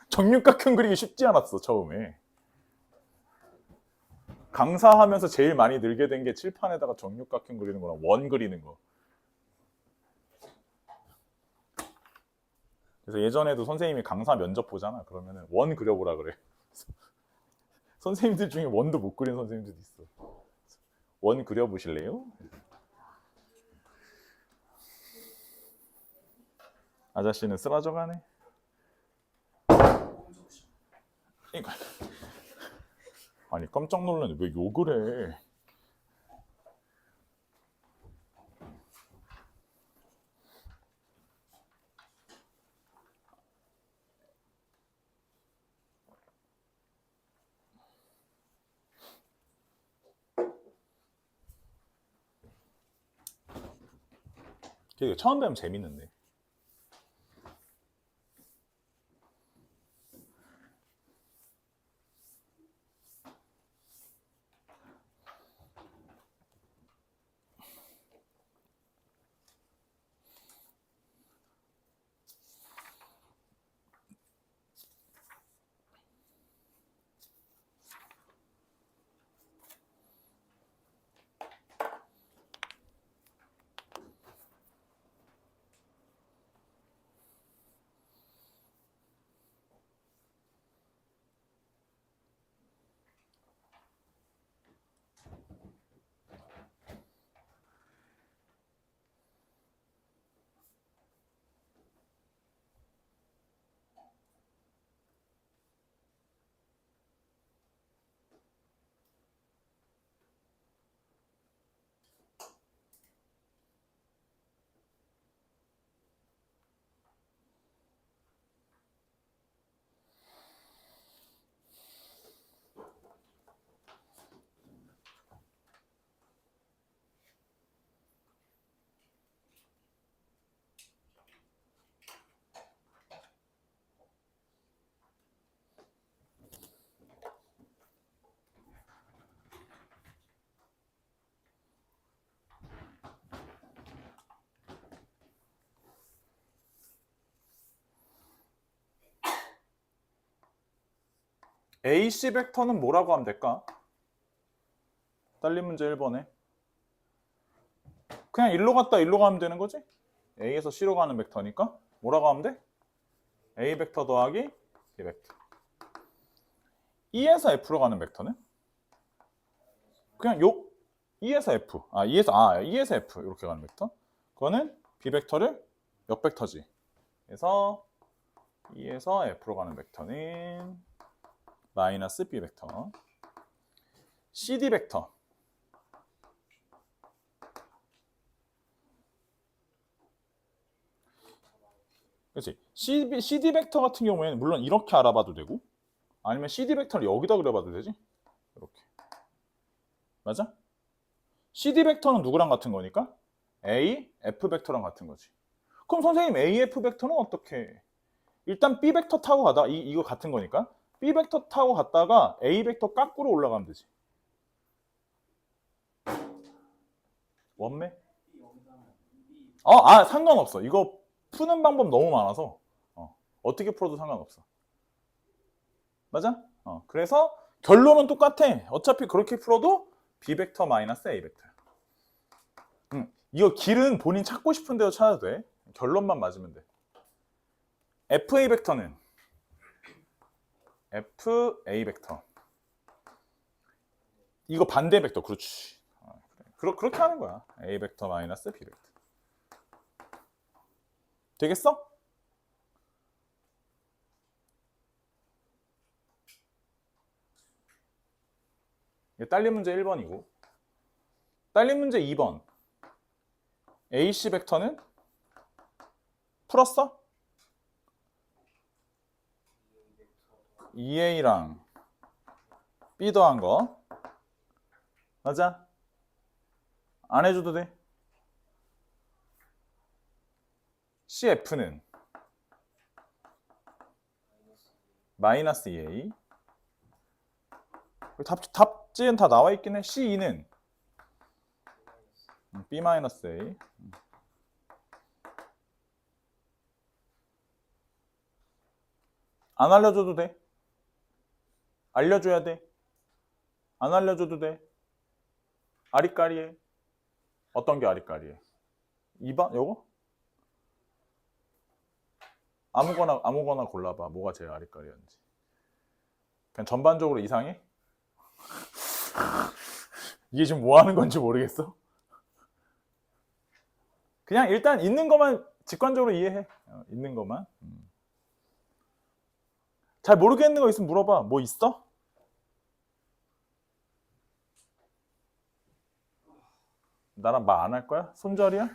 정육각형 그리기 쉽지 않았어 처음에. 강사하면서 제일 많이 늘게 된 게 칠판에다가 정육각형 그리는 거랑 원 그리는 거. 그래서 예전에도 선생님이 강사 면접 보잖아. 그러면은 원 그려보라 그래. 선생님들 중에 원도 못 그린 선생님들도 있어. 원 그려보실래요? 아저씨는 쓰러져가네. 아니 깜짝 놀랐네. 왜 욕을 해? 되게 처음 배우면 재밌는데. AC 벡터는 뭐라고 하면 될까? 딸린 문제 1번에. 그냥 일로 갔다 일로 가면 되는 거지? A에서 C로 가는 벡터니까 뭐라고 하면 돼? A 벡터 더하기 B 벡터. E에서 F로 가는 벡터는? 그냥 요 E에서 F. E에서 F 이렇게 가는 벡터. 그거는 B 벡터를 역벡터지. 그래서 E에서 F로 가는 벡터는 마이너스 B 벡터. CD 벡터. 그렇지. CD 벡터 같은 경우에는 물론 이렇게 알아봐도 되고 아니면 CD 벡터를 여기다 그려봐도 되지. 이렇게. 맞아? CD 벡터는 누구랑 같은 거니까? A, F 벡터랑 같은 거지. 그럼 선생님 A, F 벡터는 어떻게 해? 일단 B 벡터 타고 가다 이거 같은 거니까 B 벡터 타고 갔다가 A 벡터 깎으로 올라가면 되지. 원매? 상관없어. 이거 푸는 방법 너무 많아서 어떻게 풀어도 상관없어. 맞아? 그래서 결론은 똑같아. 어차피 그렇게 풀어도 B 벡터 마이너스 A 벡터. 이거 길은 본인 찾고 싶은 대로 찾아도 돼. 결론만 맞으면 돼. FA 벡터는 FA 벡터. 이거 반대 벡터. 그렇지. 그렇게 하는 거야. A 벡터 마이너스 B 벡터. 되겠어? 딸린 문제 1번이고 딸린 문제 2번 AC 벡터는 풀었어? EA랑 B 더한 거 맞아? 안 해줘도 돼. CF는 마이너스 EA. 답지는 다 나와 있긴 해. C2는 B 마이너스 A. 안 알려줘도 돼. 알려줘야 돼. 안 알려줘도 돼. 아리까리해. 어떤 게 아리까리해? 2번? 요거? 아무거나 골라봐. 뭐가 제일 아리까리한지. 그냥 전반적으로 이상해? 이게 지금 뭐 하는 건지 모르겠어? 그냥 일단 있는 것만 직관적으로 이해해. 있는 것만. 잘 모르겠는 거 있으면 물어봐. 뭐 있어? 나랑 말 안 할 거야? 손절이야?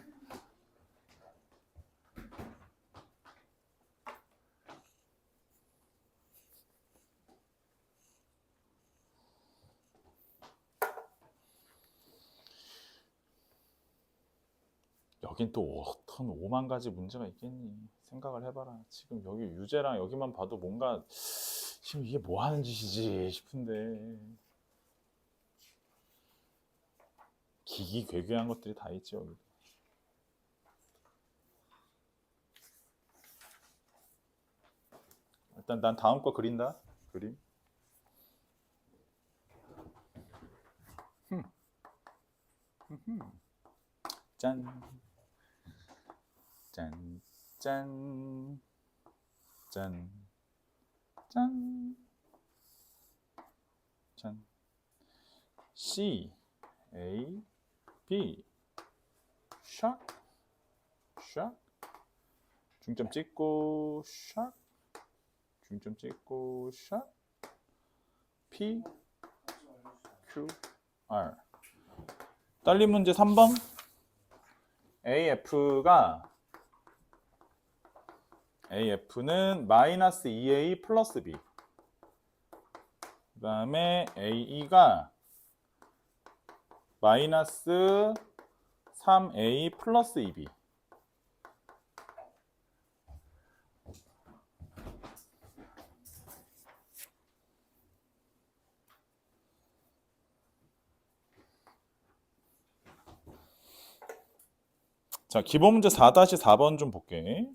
여긴 또 어떤 5만 가지 문제가 있겠니? 생각을 해봐라. 지금 여기 유제랑 여기만 봐도 뭔가 지금 이게 뭐 하는 짓이지 싶은데 기기괴괴한 것들이 다 있죠. 여기. 일단 난 다음 거 그린다. 그림. 짠. 짠. 짠. 짠. 짠. 짠. C A B 샥 샥 중점 찍고 샥 중점 찍고 샥 P Q R 딸린 문제 3번 AF는 마이너스 2A 플러스 B 그 다음에 AE가 마이너스 3A 플러스 2B 자, 기본 문제 4-4번 좀 볼게.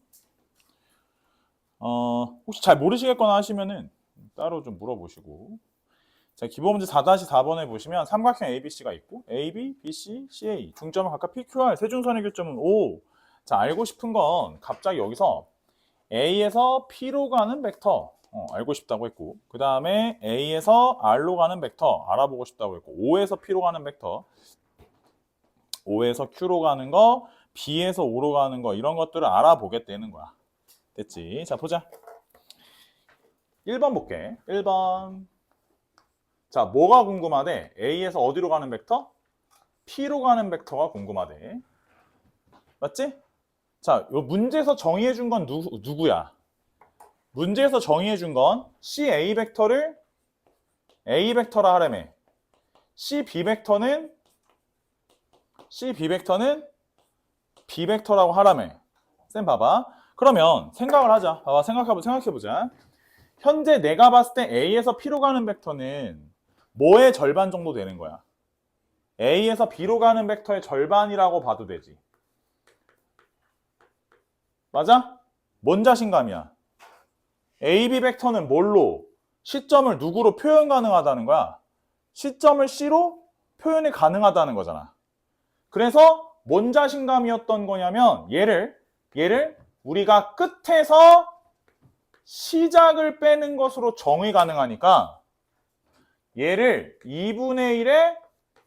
혹시 잘 모르시겠거나 하시면은 따로 좀 물어보시고. 자, 기본 문제 4-4번에 보시면 삼각형 ABC가 있고 AB, BC, CA 중점은 각각 PQR 세중선의 교점은 O. 자, 알고 싶은 건 갑자기 여기서 A에서 P로 가는 벡터 알고 싶다고 했고 그 다음에 A에서 R로 가는 벡터 알아보고 싶다고 했고 O에서 P로 가는 벡터 O에서 Q로 가는 거 B에서 O로 가는 거 이런 것들을 알아보겠다는 거야. 됐지? 자, 보자. 1번 볼게. 1번. 자, 뭐가 궁금하대? A에서 어디로 가는 벡터? P로 가는 벡터가 궁금하대. 맞지? 자, 요 문제에서 정의해 준 건 누구야? 문제에서 정의해 준 건 CA 벡터를 A 벡터라 하라며. CB 벡터는 B 벡터라고 하라며. 쌤 봐봐. 그러면 생각을 하자. 봐봐. 생각해보자. 현재 내가 봤을 때 A에서 P로 가는 벡터는 뭐의 절반 정도 되는 거야? A에서 B로 가는 벡터의 절반이라고 봐도 되지. 맞아? 뭔 자신감이야? AB 벡터는 뭘로? 시점을 누구로 표현 가능하다는 거야? 시점을 C로 표현이 가능하다는 거잖아. 그래서 뭔 자신감이었던 거냐면 얘를 우리가 끝에서 시작을 빼는 것으로 정의 가능하니까 얘를 2분의 1의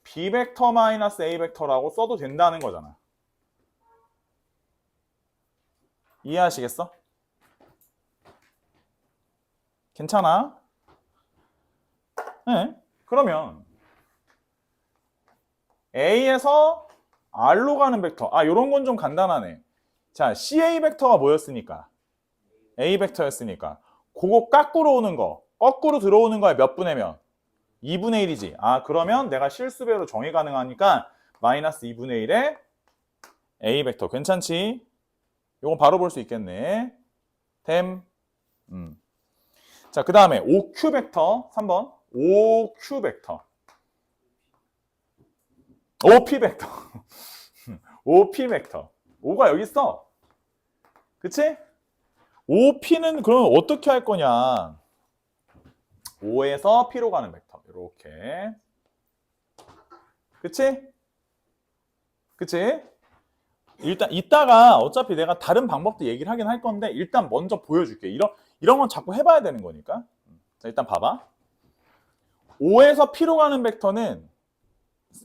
b벡터 마이너스 a벡터라고 써도 된다는 거잖아. 이해하시겠어? 괜찮아? 네. 그러면 A에서 R로 가는 벡터. 요런 건 좀 간단하네. 자, CA 벡터가 뭐였으니까? A 벡터였으니까. 그거 거꾸로 오는 거. 거꾸로 들어오는 거에 몇 분의 몇? 2분의 1이지. 그러면 내가 실수배로 정의 가능하니까 마이너스 2분의 1에 A 벡터. 괜찮지? 요건 바로 볼 수 있겠네. 템. 자, 그 다음에 OQ 벡터. 3번. OQ 벡터. OP 벡터. OP 벡터. O가 여기 있어. 그치? OP는 그러면 어떻게 할 거냐? O에서 P로 가는 벡터. 이렇게. 그치? 그치? 일단 이따가 어차피 내가 다른 방법도 얘기를 하긴 할 건데 일단 먼저 보여줄게. 이런 건 자꾸 해봐야 되는 거니까. 자, 일단 봐봐. O에서 P로 가는 벡터는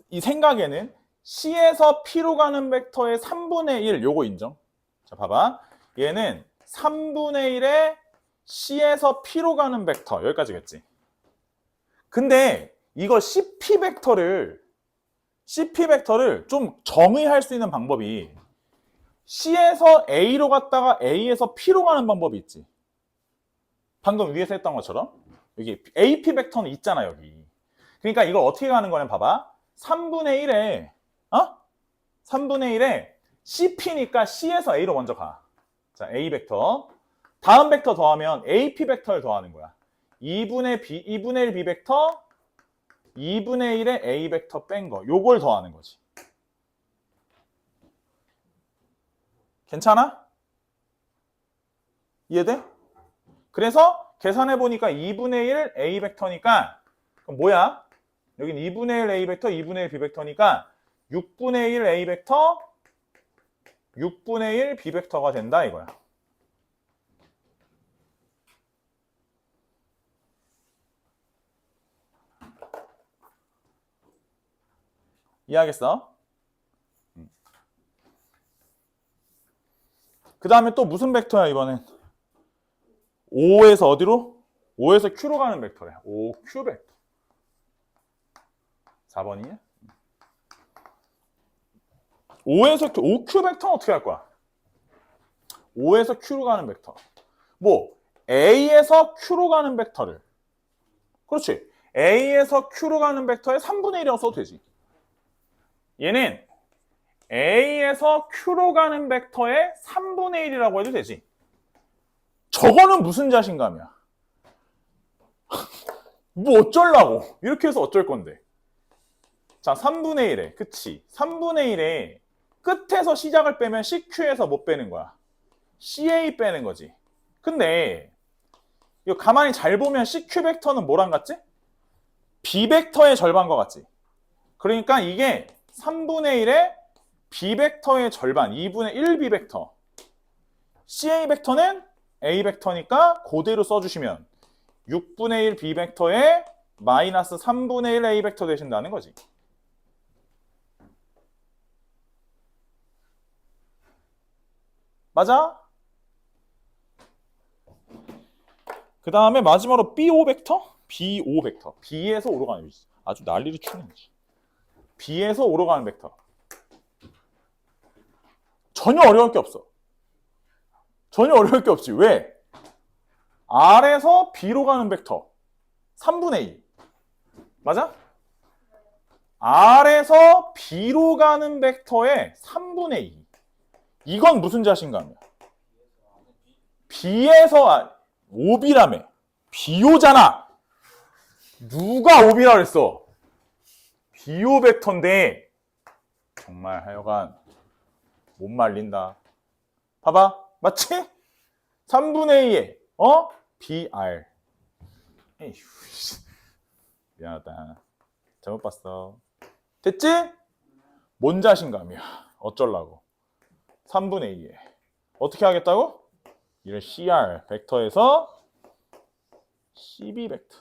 이 생각에는 C에서 P로 가는 벡터의 3분의 1 요거 인정. 자, 봐봐. 얘는 3분의 1의 C에서 P로 가는 벡터 여기까지겠지. 근데 이거 CP 벡터를 좀 정의할 수 있는 방법이 C에서 A로 갔다가 A에서 P로 가는 방법이 있지. 방금 위에서 했던 것처럼 여기 AP 벡터는 있잖아 여기. 그러니까 이걸 어떻게 가는 거냐면 봐봐. 3분의 1에 3분의 1에 CP니까 C에서 A로 먼저 가. 자, A 벡터. 다음 벡터 더하면 AP 벡터를 더하는 거야. 2분의 1 B 벡터 2분의 1의 A 벡터 뺀 거. 요걸 더하는 거지. 괜찮아? 이해돼? 그래서 계산해 보니까 2분의 1 A 벡터니까 그럼 뭐야? 여긴 2분의 1 A 벡터, 2분의 1 B 벡터니까 6분의 1 A 벡터, 6분의 1 B 벡터가 된다 이거야. 이해하겠어? 그 다음에 또 무슨 벡터야 이번엔? O에서 어디로? O에서 Q로 가는 벡터래. OQ 벡터. 4번이냐? OQ 벡터는 어떻게 할 거야? O에서 Q로 가는 벡터. 뭐 A에서 Q로 가는 벡터를. 그렇지. A에서 Q로 가는 벡터의 3분의 1이라고 써도 되지. 얘는 A에서 Q로 가는 벡터의 3분의 1이라고 해도 되지. 저거는 무슨 자신감이야? 뭐 어쩌려고? 이렇게 해서 어쩔 건데. 자, 3분의 1에. 그치. 3분의 1에 끝에서 시작을 빼면 CQ에서 못 빼는 거야. CA 빼는 거지. 근데 이거 가만히 잘 보면 CQ 벡터는 뭐랑 같지? B 벡터의 절반과 같지. 그러니까 이게 3분의 1의 B 벡터의 절반, 2분의 1 B 벡터. CA 벡터는 A 벡터니까 그대로 써주시면 6분의 1 B 벡터에 마이너스 3분의 1 A 벡터 되신다는 거지. 맞아? 그 다음에 마지막으로 BO 벡터? BO 벡터. B에서 O로 가는 거지. 아주 난리를 치는 거지. B에서 O로 가는 벡터. 전혀 어려울 게 없어. 전혀 어려울 게 없지. 왜? R에서 B로 가는 벡터 3분의 2 맞아? R에서 B로 가는 벡터의 3분의 2 이건 무슨 자신감이야? B에서 OB라며 BO잖아. 누가 OB라 그랬어? BO 벡터인데 정말 하여간 못 말린다. 봐봐. 맞지? 3분의 2에 BR. 에휴, 미안하다. 잘못 봤어. 됐지? 뭔 자신감이야. 어쩌려고? 3분의 2에. 어떻게 하겠다고? 이런 CR 벡터에서 CB 벡터.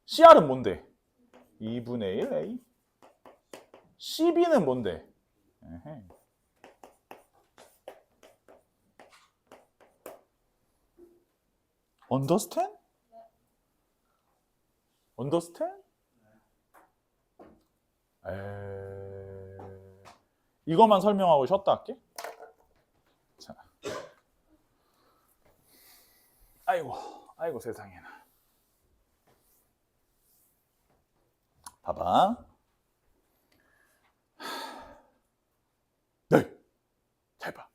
CR은 뭔데? 2분의 1 A. CB는 뭔데? 에헤. Understand? Understand? 이것만 설명하고 쉬었다 할게. 자. 아이고 세상에나. 봐봐. 네. 잘 봐.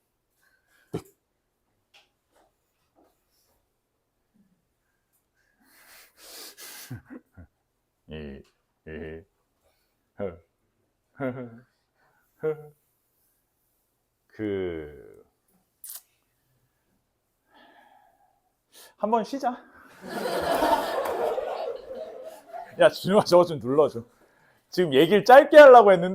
네. 한번 쉬자. 야, 준호아 저거 좀 눌러줘. 지금 얘기를 짧게 하려고 했는데